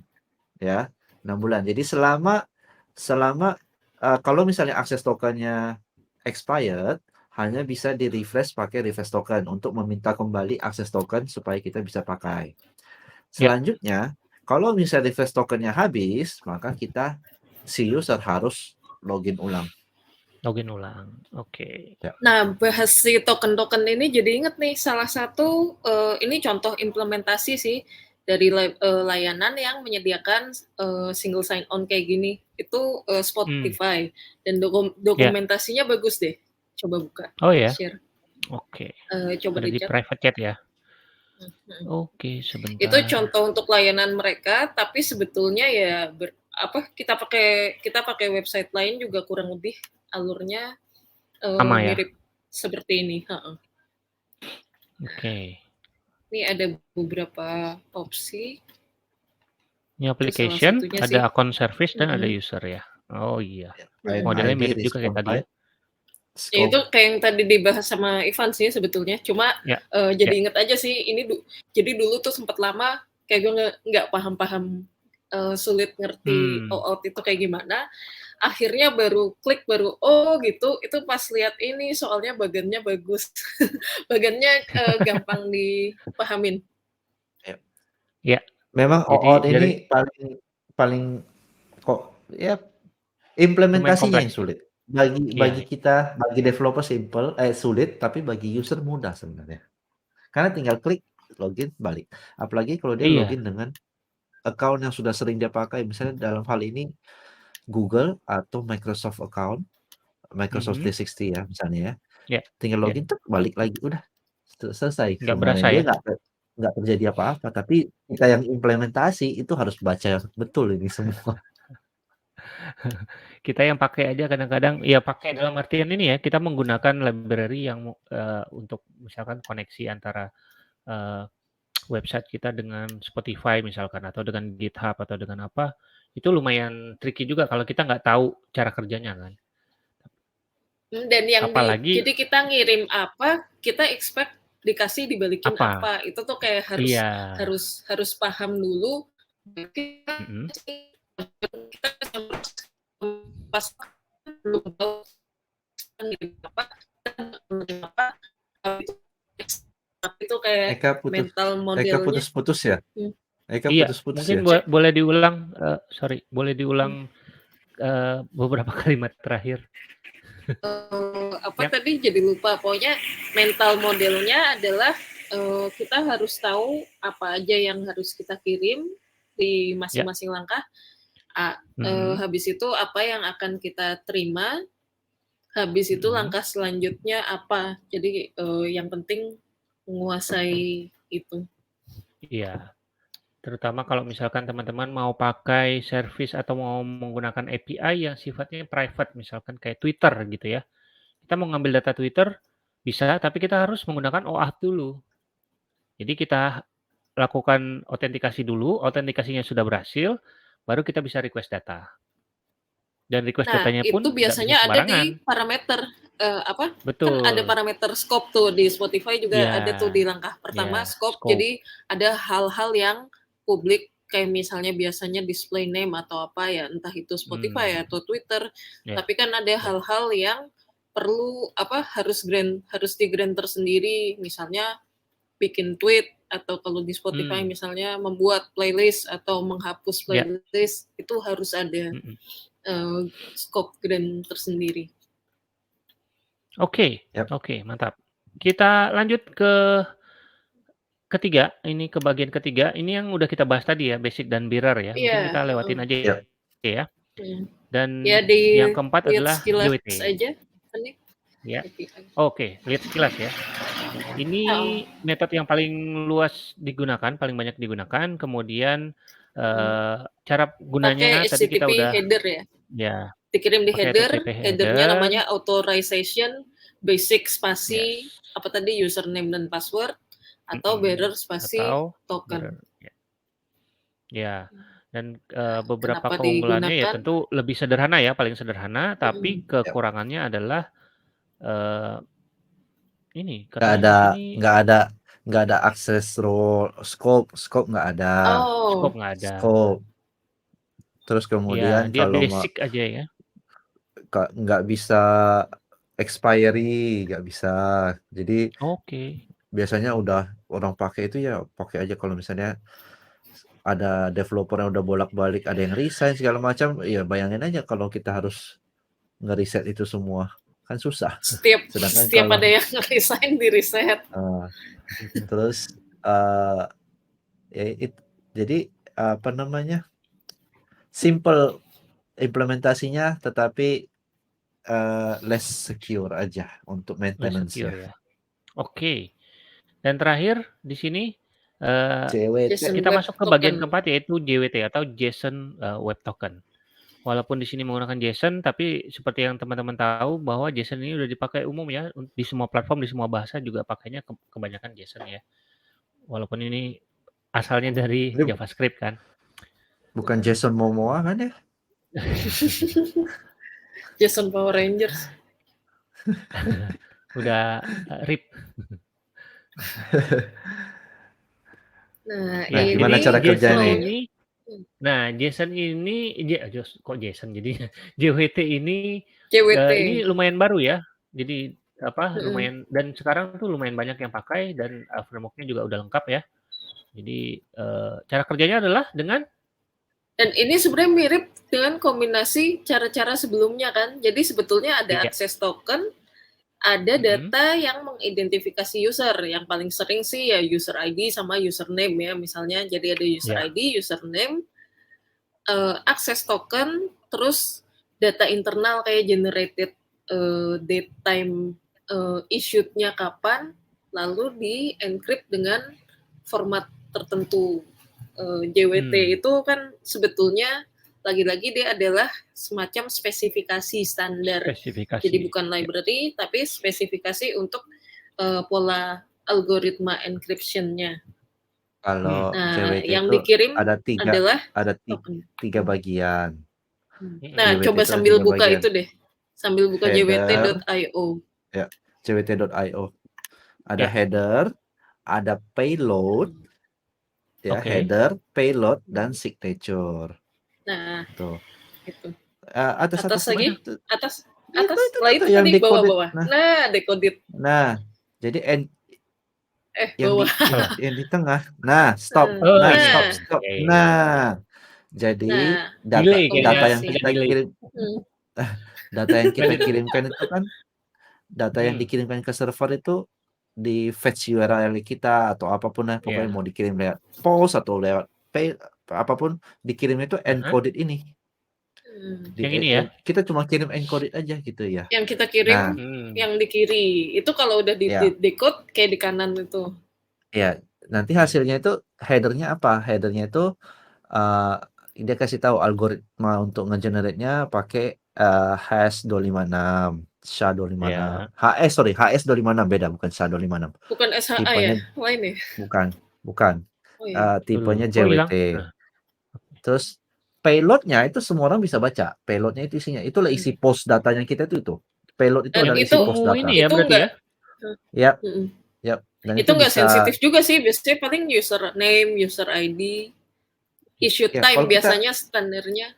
B: ya, 6 bulan. Jadi selama selama, kalau misalnya akses tokennya expired, hanya bisa di-refresh pakai refresh token untuk meminta kembali akses token supaya kita bisa pakai.
A: Ya,
B: Selanjutnya, kalau misalnya refresh tokennya habis, maka si user harus login ulang.
A: login ulang. Oke.
B: Ya.
C: Nah, bahas si token-token ini jadi inget nih salah satu ini contoh implementasi sih dari layanan yang menyediakan single sign on kayak gini. Itu Spotify dan dokumentasinya bagus deh. Coba buka.
A: Oh ya.
C: Share.
A: Oke.
C: Coba
A: Ada di
C: dicek.
A: private chat ya. Oke, sebentar.
C: Itu contoh untuk layanan mereka, tapi sebetulnya ya kita pakai website lain juga kurang lebih alurnya
A: sama ya.
C: mirip seperti ini.
A: Oke.
C: Ini ada beberapa opsi.
A: Ini application, ada
C: sih.
A: account service dan ada user ya. Oh iya. Modelnya mirip juga kayak tadi ya.
C: Ya itu kayak yang tadi dibahas sama Ivan sih sebetulnya. Cuma jadi inget aja sih ini jadi dulu tuh sempat lama kayak gue nggak paham-paham, sulit ngerti OAuth itu kayak gimana. Akhirnya baru klik oh gitu. Itu pas lihat ini soalnya bagannya bagus. Bagannya gampang dipahamin.
A: Ya.
B: Memang OAuth ini paling kok ya implementasinya yang sulit. Bagi kita, bagi developer sulit, tapi bagi user mudah sebenarnya. Karena tinggal klik, login, balik. Apalagi kalau dia login dengan account yang sudah sering dia pakai, misalnya dalam hal ini Google atau Microsoft account, Microsoft 360 ya misalnya ya. Tinggal login tuh balik lagi, udah selesai.
A: Nggak
B: Sebenarnya
A: berasa
B: dia
A: ya?
B: nggak terjadi apa-apa, tapi kita yang implementasi itu harus baca betul ini semua.
A: Kita yang pakai aja kadang-kadang ya pakai dalam artian ini ya, kita menggunakan library yang untuk misalkan koneksi antara website kita dengan Spotify misalkan atau dengan GitHub atau dengan apa, itu lumayan tricky juga kalau kita nggak tahu cara kerjanya kan.
C: Dan yang
A: apalagi
C: jadi kita ngirim apa, kita expect dikasih dibalikin apa. Itu tuh kayak harus paham dulu. Kita pas belum tahu apa itu kayak mental modelnya.
B: Eka putus-putus ya? Eka
A: iya,
B: putus-putus
A: mungkin
B: ya?
A: boleh diulang, boleh diulang beberapa kalimat terakhir.
C: Tadi jadi lupa. Pokoknya mental modelnya adalah kita harus tahu apa aja yang harus kita kirim di masing-masing langkah. Habis itu apa yang akan kita terima. Habis itu langkah selanjutnya apa. Jadi yang penting menguasai itu.
A: Iya. Terutama kalau misalkan teman-teman mau pakai service atau mau menggunakan API yang sifatnya private, misalkan kayak Twitter gitu ya. Kita mau ngambil data Twitter, bisa, tapi kita harus menggunakan OAuth dulu. Jadi kita lakukan autentikasi dulu, autentikasinya sudah berhasil, baru kita bisa request data. Dan request datanya pun
C: itu biasanya ada di parameter
A: Betul.
C: Kan ada parameter scope tuh di Spotify juga ada tuh di langkah pertama scope. Jadi ada hal-hal yang publik kayak misalnya biasanya display name atau apa ya, entah itu Spotify atau Twitter. Tapi kan ada hal-hal yang perlu harus di grant tersendiri, misalnya bikin tweet atau kalau di Spotify misalnya membuat playlist atau menghapus playlist itu harus ada scope grant tersendiri.
A: Oke, mantap. Kita lanjut ke ketiga, ini ke bagian ketiga. Ini yang udah kita bahas tadi ya, basic dan mirror ya. Mungkin kita lewatin aja ya. Dan yang keempat adalah GWT.
C: Aja.
A: Ya. Oke, lihat sekilas ya. Ini metode yang paling luas digunakan, paling banyak digunakan. Kemudian cara gunanya tadi kita udah
C: header ya. Dikirim di headernya namanya authorization, basic spasi apa tadi username dan password atau bearer spasi token.
A: Ya. Dan beberapa keunggulannya ya tentu lebih sederhana ya, paling sederhana, tapi kekurangannya adalah eee, ini
B: Nggak
A: katanya
B: ada
A: di sini
B: nggak ada nggak ada akses role, scope nggak ada,
A: scope
C: Oh,
A: nggak ada.
B: scope. Terus
A: Iya,
B: kemudian
A: dia
B: kalau
A: basic aja ya.
B: nggak bisa expiry, nggak bisa. Jadi
A: Oke.
B: biasanya udah orang pakai itu ya pakai aja kalau misalnya ada developer yang udah bolak-balik, ada yang resign segala macam, ya bayangin aja kalau kita harus nge-reset itu semua, kan susah.
C: setiap
B: Sedangkan
C: setiap
B: kalau
C: ada yang resign di reset.
B: terus uh, ya jadi apa namanya, simple implementasinya, tetapi less secure aja untuk
A: Less
B: maintenance-nya.
A: secure ya. Oke. Dan terakhir di sini
B: JWT.
C: JSON
A: kita
C: Web
A: masuk ke bagian
C: Token.
A: keempat yaitu JWT atau JSON Web Token. Walaupun di sini menggunakan JSON, tapi seperti yang teman-teman tahu bahwa JSON ini udah dipakai umum ya di semua platform, di semua bahasa juga pakainya kebanyakan JSON ya. Walaupun ini asalnya dari
B: Ini
A: JavaScript kan.
B: bukan Jason Momoa kan ya?
C: JSON Power Rangers.
A: Udah RIP.
C: Nah,
B: Nah,
C: ini
B: gimana cara
A: JSON
B: kerjanya nih?
A: ini JSON ini kok JSON jadinya JWT ini
C: JWT.
A: ini lumayan baru ya. Jadi lumayan, dan sekarang tuh lumayan banyak yang pakai dan framework-nya juga udah lengkap ya. Jadi cara kerjanya adalah dengan
C: Dan ini sebenarnya mirip dengan kombinasi cara-cara sebelumnya kan. Jadi sebetulnya ada
A: Iya.
C: akses token, ada data yang mengidentifikasi user. Yang paling sering sih ya user ID sama username ya misalnya. Jadi ada user
A: Iya.
C: ID, username, akses token, terus data internal kayak generated date time issued-nya kapan, lalu di-encrypt dengan format tertentu. JWT itu kan sebetulnya lagi-lagi dia adalah semacam spesifikasi standar.
A: Spesifikasi.
C: Jadi bukan library, tapi spesifikasi untuk pola algoritma encryption-nya.
B: Kalau JWT
C: yang
B: itu
C: dikirim
B: ada
C: token.
B: tiga bagian.
C: Nah,
B: JWT
C: coba
B: itu ada
C: sambil
B: 3
C: buka
B: bagian.
C: itu deh. Sambil buka
B: Header.
C: jwt.io.
B: Ya, jwt.io. Ada
A: Ya.
B: header, ada payload, ya,
A: Oke.
B: header, payload, dan signature.
C: Nah,
B: Tuh.
C: itu.
B: Atas
C: lagi?
B: mana?
C: Atas.
B: Itu
C: Itu
B: yang
C: tadi
B: decoded.
C: bawah-bawah. Nah, decoded.
B: Nah, jadi
C: Bawah.
B: yang di tengah. Nah, stop.
A: Oh,
B: Nah,
A: ini.
B: stop.
A: Oke.
B: Nah, jadi
A: Delay
B: data
A: kayaknya,
B: yang
A: agak
B: kita
A: delay.
B: kirim, data yang kita kirimkan itu kan, data yang dikirimkan ke server itu di fetch URL kita atau apapun lah, pokoknya mau dikirim lewat post atau lewat apapun, dikirim itu encoded ini.
A: Yang ini ya?
B: Kita cuma kirim encoded aja gitu ya.
C: Yang kita kirim, yang di kiri. Itu kalau udah di decode kayak di kanan itu.
B: Ya, nanti hasilnya itu header-nya apa? Header-nya itu dia kasih tahu algoritma untuk nge-generate-nya pakai hash256, SHA-256. HS256 beda, bukan SHA-256.
C: Bukan SHA
B: Tipenya,
C: ya? Lain ya?
B: Bukan.
C: Oh, iya.
B: Tipenya JWT. Terus payload-nya itu semua orang bisa baca. Payload-nya itu isinya, itulah isi post datanya kita itu. Payload itu adalah isi post data.
A: Ini ya berarti ya?
B: Yap. Dan
C: itu nggak
B: bisa
C: sensitif juga sih, biasanya paling username, user ID, issue time biasanya standarnya.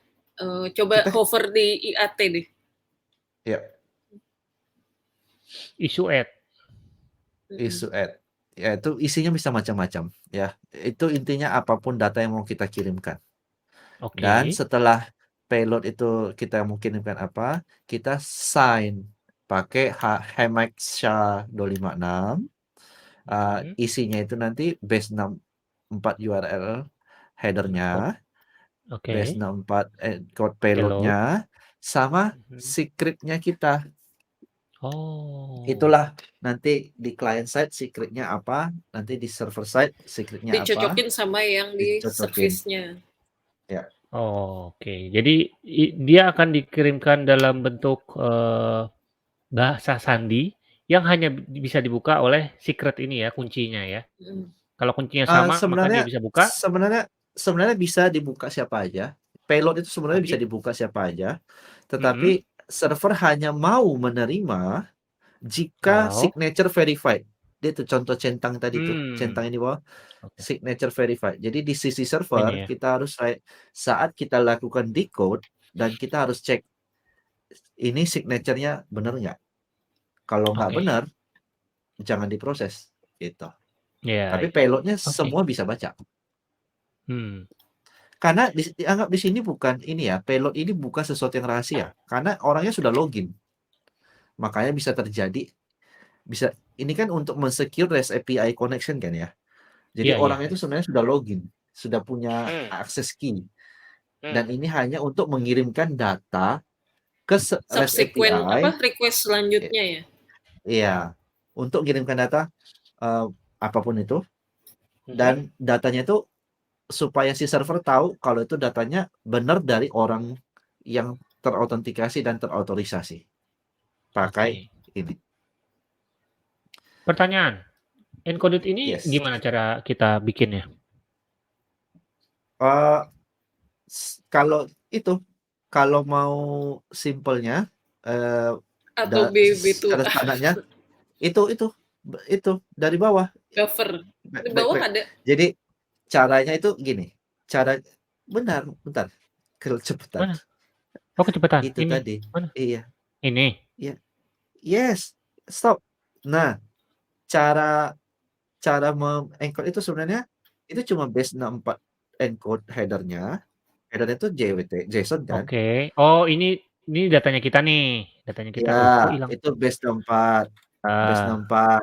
C: Coba hover di IAT deh.
B: Ya.
A: Issue add.
B: Ya, itu isinya bisa macam-macam ya. Itu intinya apapun data yang mau kita kirimkan. Dan setelah payload itu kita mau kirimkan apa, kita sign pakai HEMAX SHA-256. Isinya itu nanti base 64 URL header-nya, base 64 code payload-nya, sama secret-nya kita. Itulah nanti di client side secret-nya apa, nanti di server side secret-nya apa.
C: Dicocokin sama yang di service-nya.
B: Ya.
A: Oke. Jadi dia akan dikirimkan dalam bentuk bahasa sandi yang hanya bisa dibuka oleh secret ini ya, kuncinya ya. Kalau kuncinya sama maka dia bisa buka.
B: Sebenarnya bisa dibuka siapa aja. Payload itu sebenarnya bisa dibuka siapa aja. Tetapi server hanya mau menerima Jika
A: Kalau
B: signature verified, dia tuh contoh centang tadi tuh, centang yang di bawah,
A: oke.
B: signature verified. Jadi di sisi server
A: Ini ya.
B: kita harus saat kita lakukan decode dan kita harus cek ini signature-nya benar nggak. Kalau nggak
A: Oke.
B: benar, jangan diproses gitu.
A: Ya,
B: Tapi
A: ya.
B: payload-nya
A: Oke.
B: semua bisa baca.
A: Hmm.
B: Karena dianggap di sini bukan ini ya, payload ini bukan sesuatu yang rahasia, karena orangnya sudah login. Makanya bisa terjadi ini kan untuk men-secure REST API connection kan ya. Jadi
A: Iya, iya,
B: orang
A: iya.
B: itu sebenarnya sudah login, sudah punya akses key. Dan ini hanya untuk mengirimkan data ke REST
C: Subsequent
B: API.
C: request selanjutnya ya.
B: Iya, untuk mengirimkan data apapun itu, dan datanya itu supaya si server tahu kalau itu datanya benar dari orang yang terautentikasi dan terautorisasi pakai
A: Oke.
B: ini.
A: Pertanyaan, encoded ini
B: Yes.
A: gimana cara kita bikinnya?
B: Kalau mau simpelnya
C: Atau B2A.
B: secara standarnya itu dari bawah.
C: Buffer. Di bawah ada.
B: Jadi caranya itu gini. Bentar. Kecepatan.
A: Mana? Oh, kecepatan.
B: Itu
A: Ini.
B: tadi.
A: Mana?
B: Iya.
A: Ini.
B: Iya. Yes. Stop. Nah, cara encode itu sebenarnya itu cuma base 64 encode header-nya. Header-nya itu JSON kan?
A: Oke. Oh, ini datanya kita nih. Datanya kita.
B: Ya,
A: Kok hilang?
B: itu base 64. Base
A: Ah,
B: 64.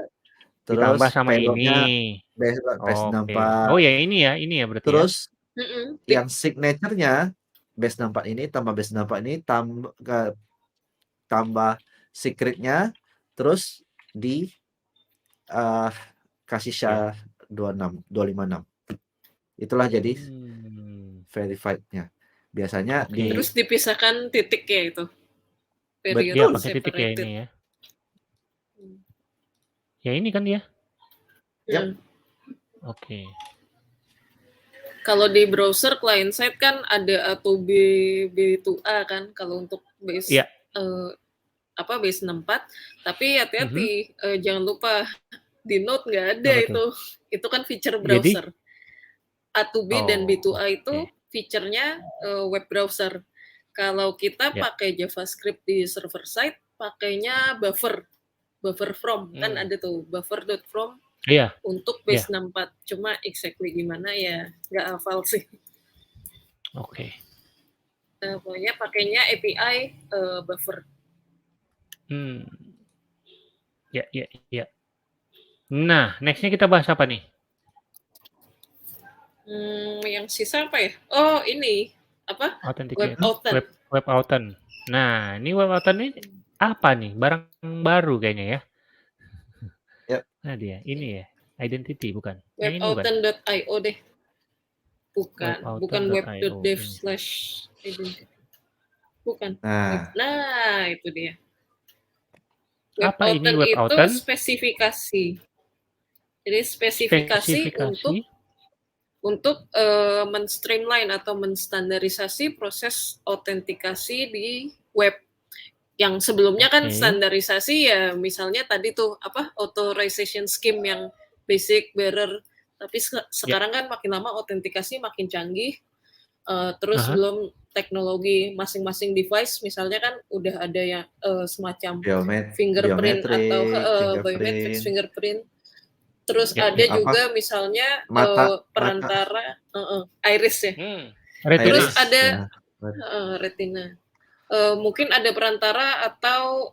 B: Terus
A: ditambah sama ini.
B: payload-nya base
A: Oke.
B: 64.
A: Oh, ya ini ya berarti ya.
B: Terus yang signature-nya base 64 ini tambah base 64 ini tambah secret-nya, terus di kasih SHA-256. Itulah jadi verified-nya. Biasanya
C: Terus dipisahkan titik ya itu.
A: Dia pakai titik ya ini ya. Ya ini kan dia.
B: Yep.
A: Oke.
C: Kalau di browser client side kan ada atau B2A kan kalau untuk base base 64, tapi hati-hati jangan lupa di Node nggak ada itu. Itu kan feature browser. A2B dan B2A itu feature-nya web browser. Kalau kita pakai JavaScript di server side, pakainya buffer from kan ada tuh buffer.from untuk base 64. Cuma exactly gimana ya nggak hafal sih.
A: Oke.
C: Pokoknya pakainya API buffer.
A: Ya. Nah, next-nya kita bahas apa nih?
C: Yang sisa apa ya? Oh, ini apa? Web
A: Authent. Nah, ini Web Authent ini apa nih? Barang baru kayaknya ya. Nah dia, ini ya. Identity bukan?
C: Webauthent.io deh. Bukan web.dev/identity. Bukan. Nah, itu dia.
A: Apa ini Web
C: itu
A: Authent?
C: spesifikasi. Jadi spesifikasi untuk men-streamline atau menstandarisasi proses autentikasi di web. Yang sebelumnya kan standarisasi ya misalnya tadi tuh authorization scheme yang basic, bearer. Tapi sekarang kan makin lama autentikasi makin canggih. Terus belum teknologi masing-masing device misalnya kan udah ada yang semacam fingerprint atau biometric fingerprint. Terus ada juga misalnya perantara iris ya. Terus ada retina. Mungkin ada perantara atau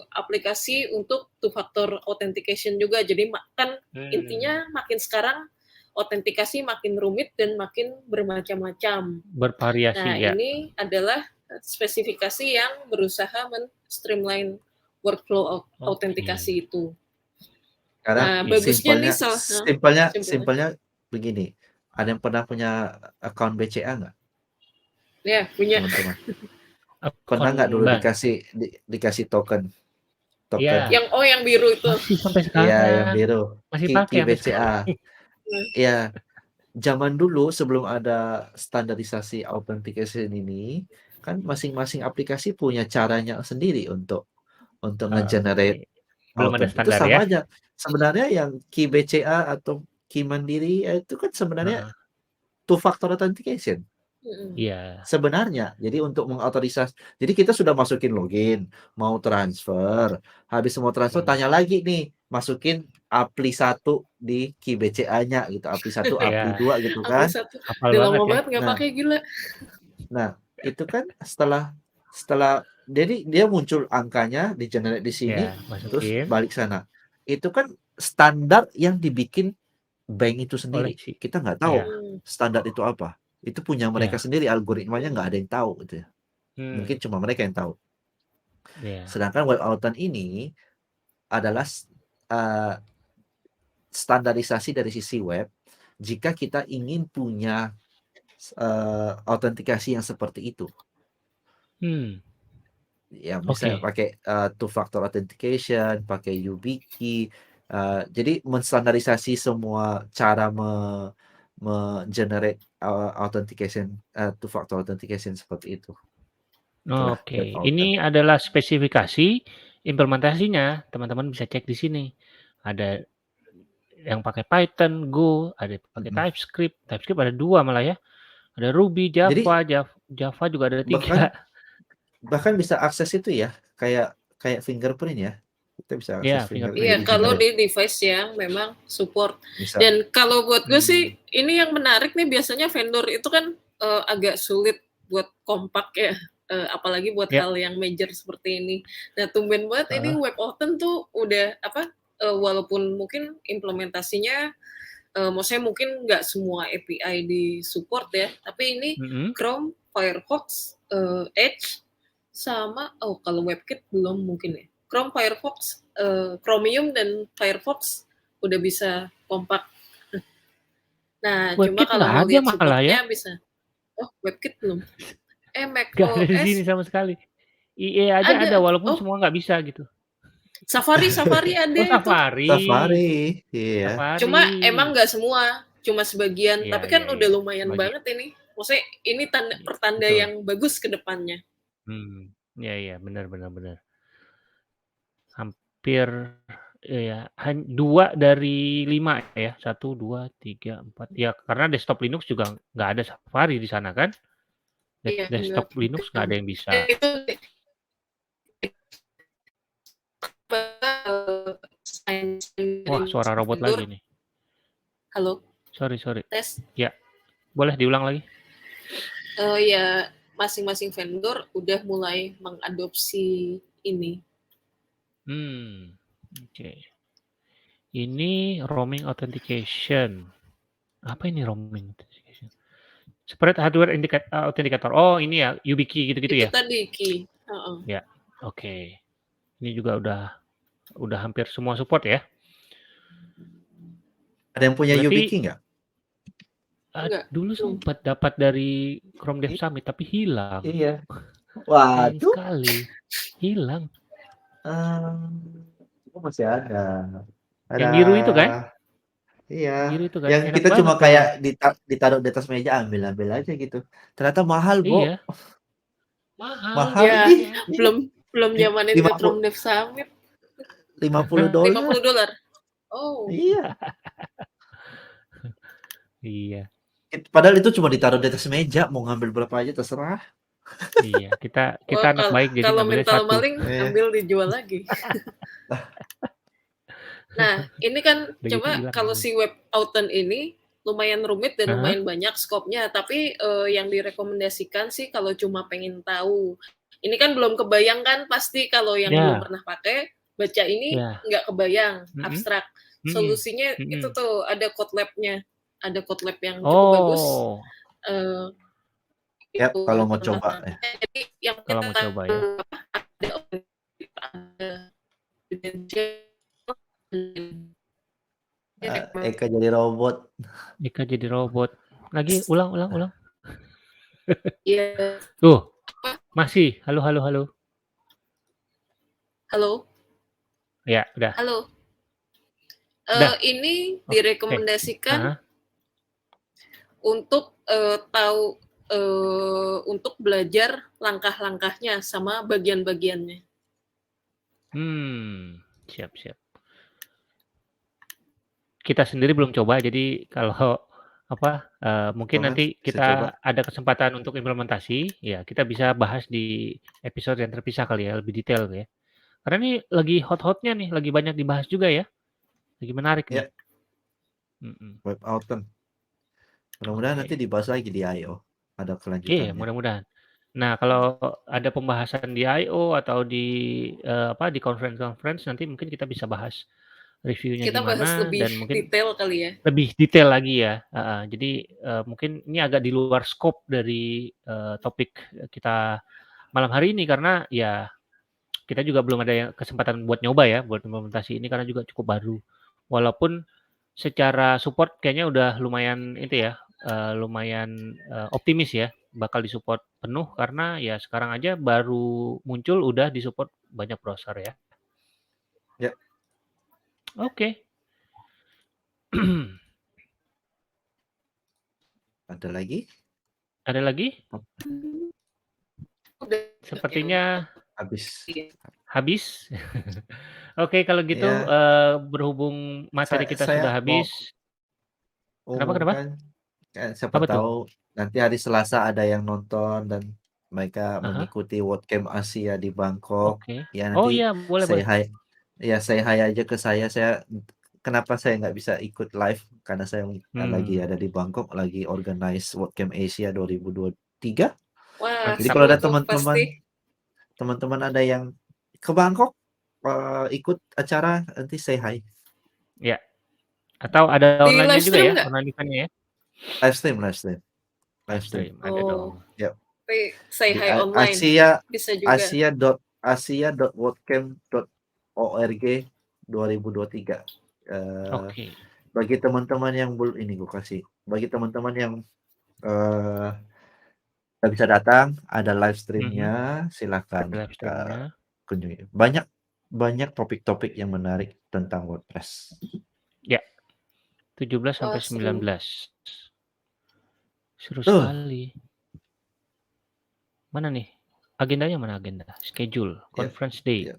C: aplikasi untuk two-factor authentication juga. Jadi kan intinya makin sekarang autentikasi makin rumit dan makin bermacam-macam.
A: Bervariasi
C: ya. Nah, ini adalah spesifikasi yang berusaha men-streamline workflow autentikasi itu.
B: Karena
C: bagusnya
B: simpelnya begini. Ada yang pernah punya account BCA nggak?
C: Ya, punya.
B: Teman-teman. Pernah nggak dulu dikasih token?
A: Ya.
C: Yang biru itu.
A: Masih sampai sekarang.
B: Iya, yang biru.
A: Masih pakai
B: BCA. Iya. Zaman dulu sebelum ada standarisasi authentication ini, kan masing-masing aplikasi punya caranya sendiri untuk untuk nge-generate
A: belum ada
B: authent. Itu
A: standar
B: sama
A: ya?
B: aja. Sebenarnya yang Key BCA atau Key Mandiri itu kan sebenarnya
A: Heeh.
B: two factor authentication.
A: Iya.
B: Sebenarnya. Jadi untuk jadi kita sudah masukin login, mau transfer, habis mau transfer tanya lagi nih, masukin APLI 1 di Key BCA-nya gitu, APLI 1, APLI
A: Iya.
B: 2 gitu
C: APLI
B: kan.
C: 1
A: Hafal
C: udah
A: banget
C: lama
A: ya.
C: banget nggak pakai, gila.
B: Nah, itu kan setelah jadi dia muncul angkanya di-generate di sini,
A: Ya,
B: terus
A: masukin
B: balik sana. Itu kan standar yang dibikin bank itu
A: oleh
B: sendiri.
A: si
B: Kita nggak tahu
A: iya.
B: standar itu apa. Itu punya mereka
A: Iya.
B: sendiri, algoritmanya nggak ada yang tahu gitu ya. Mungkin cuma mereka yang tahu.
A: Iya.
B: Sedangkan web authent ini adalah standarisasi dari sisi web. Jika kita ingin punya autentikasi yang seperti itu. Ya misalnya
A: Oke.
B: pakai two factor authentication, pakai YubiKey. Jadi menstandarisasi semua cara generate authentication, two factor authentication seperti itu. Itulah web
A: Oke,
B: authent.
A: ini adalah spesifikasi, implementasinya teman-teman bisa cek di sini. Ada yang pakai Python, Go, ada yang pakai TypeScript. TypeScript ada 2 malah ya. Ada Ruby,
B: Jadi
A: Java juga ada 3.
B: bahkan bisa akses itu ya, kayak fingerprint ya. Kita bisa akses
A: Iya,
B: fingerprint.
C: Iya,
A: fingerprint.
B: Jadi
C: kalau
B: generate.
C: di device yang memang support.
B: Bisa.
C: Dan kalau buat gue sih, ini yang menarik nih, biasanya vendor itu kan agak sulit buat kompak ya. Apalagi buat hal yang major seperti ini. Nah, tumben banget ini web authent tuh udah walaupun mungkin implementasinya maksudnya mungkin nggak semua API di support ya, tapi ini Chrome, Firefox, Edge, sama kalau WebKit belum mungkin ya. Chrome, Firefox, Chromium dan Firefox udah bisa kompak. Nah, cuma
A: WebKit
C: kalau
A: nggak
C: mau
A: ada
C: lihat
A: malah ya.
C: supportnya bisa. Oh, WebKit belum.
A: Nggak ada di sini
C: macOS
A: sama sekali. IE aja ada walaupun semua nggak bisa gitu.
C: Safari ada
A: Oh,
C: itu.
B: Safari, iya.
C: Cuma emang nggak semua, cuma sebagian. Tapi kan udah lumayan
A: Sebagian.
C: banget ini. Maksudnya ini pertanda
A: Betul.
C: yang bagus ke depannya.
A: Iya, benar. Hampir ya 2 dari 5 ya. 1, 2, 3, 4. Ya karena desktop Linux juga nggak ada Safari di sana kan.
C: Iya,
A: Desktop Linux nggak ada yang bisa. Wah, suara robot lagi nih.
C: Halo.
A: Sorry.
C: Tes.
A: Ya, boleh diulang lagi?
C: Ya, masing-masing vendor udah mulai mengadopsi ini.
A: Oke. Ini roaming authentication. Apa ini roaming authentication? Spread hardware authenticator. Oh, ini ya, YubiKey gitu-gitu ya?
C: Itu tadi key.
A: Ya, oke. Ini juga udah hampir semua support ya?
B: Ada yang punya YubiKey nggak?
A: Dulu sempat dapat dari Chrome Dev Summit tapi hilang.
B: Iya.
A: Sayang
B: Waduh.
A: sekali. Hilang.
B: Masih ada.
A: Yang biru itu kan?
B: Iya.
A: Biru itu kan?
B: Yang
A: Enak
B: kita cuma
A: banget
B: kayak
A: memang.
B: ditaruh di atas meja, ambil aja gitu. Ternyata mahal, Bo.
A: Iya. Mahal
C: ya,
A: ini.
C: belum zamanin ke Chrome Dev Summit.
B: $50.
C: $50. Oh.
B: Iya.
A: Iya.
B: Padahal itu cuma ditaruh di atas meja, mau ngambil berapa aja terserah.
A: Iya, kita anak baik jadi
C: kalau
A: ngambilnya
C: mental
A: 1.
C: maling ambil dijual lagi. Nah, ini kan cuma kalau si web authent ini lumayan rumit dan lumayan banyak skopnya, tapi yang direkomendasikan sih kalau cuma pengen tahu. Ini kan belum kebayang kan pasti kalau yang belum pernah pakai baca ini nggak kebayang, abstrak. Solusinya itu tuh ada Kotlab-nya. Ada Kotlab yang cukup bagus.
B: Ya, kalau mau coba ya.
C: Jadi yang
A: kalau mau coba ya.
B: Eka jadi robot.
A: Lagi ulang.
C: Iya.
A: Tuh. Masih. Halo.
C: Halo.
A: Ya, udah.
C: Halo. Ini direkomendasikan untuk tahu untuk belajar langkah-langkahnya sama bagian-bagiannya.
A: Siap siap. Kita sendiri belum coba, jadi kalau mungkin
B: Coba,
A: nanti
B: bisa coba.
A: kita ada kesempatan untuk implementasi, ya kita bisa bahas di episode yang terpisah kali ya, lebih detail ya. Karena ini lagi hot-hotnya nih, lagi banyak dibahas juga ya, lagi menarik nih.
B: Ya, Web Autumn. Mudah-mudahan nanti dibahas lagi di I/O, ada
A: Iya,
B: kelanjutannya.
A: mudah-mudahan. Nah, kalau ada pembahasan di I/O atau di di conference nanti mungkin kita bisa bahas reviewnya
C: Kita bahas
A: gimana
C: lebih
A: dan mungkin
C: detail kali ya.
A: lebih detail lagi ya. Jadi mungkin ini agak di luar scope dari topik kita malam hari ini karena ya kita juga belum ada yang kesempatan buat nyoba ya buat implementasi ini karena juga cukup baru. Walaupun secara support kayaknya udah lumayan itu ya, lumayan optimis ya bakal disupport penuh karena ya sekarang aja baru muncul udah disupport banyak browser ya.
B: Ya.
A: Oke.
B: Ada lagi?
A: Ada lagi?
C: Udah.
A: Sepertinya habis. Oke, kalau gitu
B: Ya.
A: berhubung materi kita
B: Saya
A: sudah
B: mau
A: habis. Kenapa?
B: umumkan, siapa
A: Apa tuh?
B: tahu nanti hari Selasa ada yang nonton dan mereka
A: Aha.
B: mengikuti WordCamp Asia di Bangkok.
A: Oke.
B: Ya
A: Oh
B: nanti
A: iya, boleh
B: say
A: boleh.
B: hi. Ya say hi aja ke saya. Kenapa saya nggak bisa ikut live? Karena saya lagi ada di Bangkok, lagi organize WordCamp Asia 2023.
C: Wah,
B: Jadi
A: Mantap.
B: kalau ada
C: seru tuh pasti.
B: teman-teman ada yang ke Bangkok ikut acara, nanti say hi.
A: Ya. Atau ada
C: Di
A: online-nya
C: live
A: juga
C: stream
A: ya,
C: nggak?
A: online event-nya ya?
B: Live stream.
A: Live stream, ada
C: Oh,
A: dong.
B: Yep.
C: tapi say
B: Di
C: hi online bisa juga.
B: asia.wordcamp.org 2023.
A: Oke.
B: Bagi teman-teman yang belum ini gue kasih. Bagi teman-teman yang nggak bisa datang, ada live stream-nya, silakan
A: Live stream-nya.
B: kunjungi. Banyak topik-topik yang menarik tentang WordPress.
A: Ya. 17 sampai
C: Wah,
A: 19. Seru sekali. Mana nih? Agendanya mana agenda? Schedule, conference day.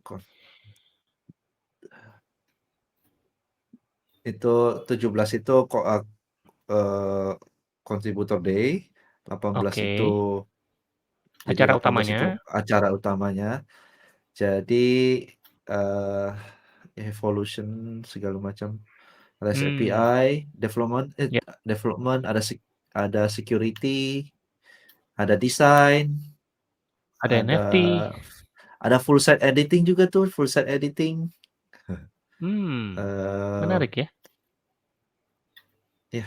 B: Itu 17 itu contributor day, 18 itu
A: acara
B: 18
A: utamanya.
B: itu acara utamanya. Jadi evolution segala macam. REST API, development, ada security, ada design,
A: ada NFT,
B: ada full site editing juga tuh, full site editing.
A: Menarik ya.
B: Ya.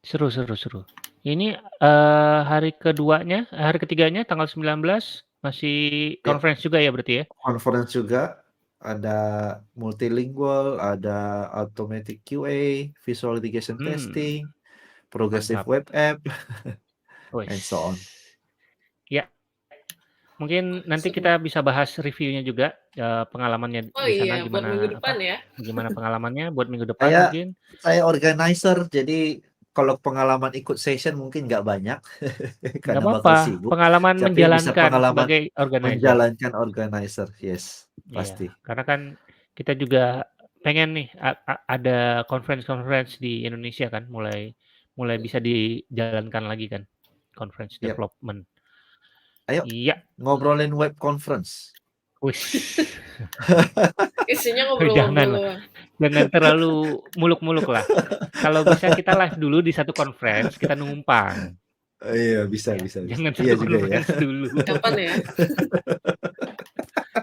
A: Seru. Ini hari ketiganya tanggal 19 masih conference juga ya berarti ya?
B: Conference juga, ada multilingual, ada automatic QA, visual integration testing, progressive web app, and so on.
A: Ya, mungkin nanti kita bisa bahas reviewnya juga, pengalamannya di sana
C: buat minggu depan ya.
A: Gimana pengalamannya buat minggu depan mungkin.
B: Saya organizer, jadi kalau pengalaman ikut session mungkin nggak banyak karena bakal sibuk.
A: Pengalaman
B: Tapi bisa
A: menjalankan sebagai organizer.
B: Menjalankan organizer, yes, pasti.
A: Iya, karena kan kita juga pengen nih ada conference di Indonesia kan, mulai bisa dijalankan lagi kan, conference development.
B: Ayo, ngobrolin web conference.
C: Isinya ngobrol-ngobrol.
A: Jangan terlalu muluk-muluk lah. Kalau bisa kita live dulu di satu conference, kita numpang.
B: Iya, bisa.
A: Jangan satu conference dulu.
C: Kapan ya?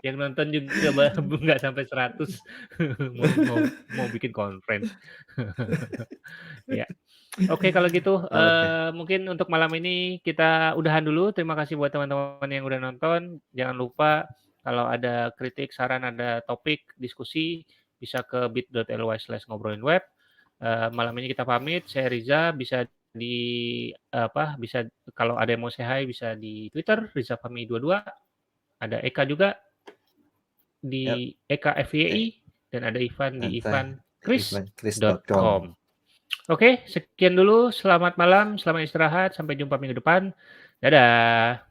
A: Yang nonton juga nggak sampai 100 mau bikin conference. Ya. Oke, kalau gitu mungkin untuk malam ini kita udahan dulu. Terima kasih buat teman-teman yang udah nonton. Jangan lupa kalau ada kritik, saran, ada topik diskusi bisa ke bit.ly/ngobrolinweb. Malam ini kita pamit. Saya Riza, bisa bisa kalau ada yang mau say hi bisa di Twitter Riza Fahmi 22. Ada Eka juga di Eka FYI dan ada Ivan di ivankris.com. Oke, sekian dulu. Selamat malam, selamat istirahat. Sampai jumpa minggu depan. Dadah.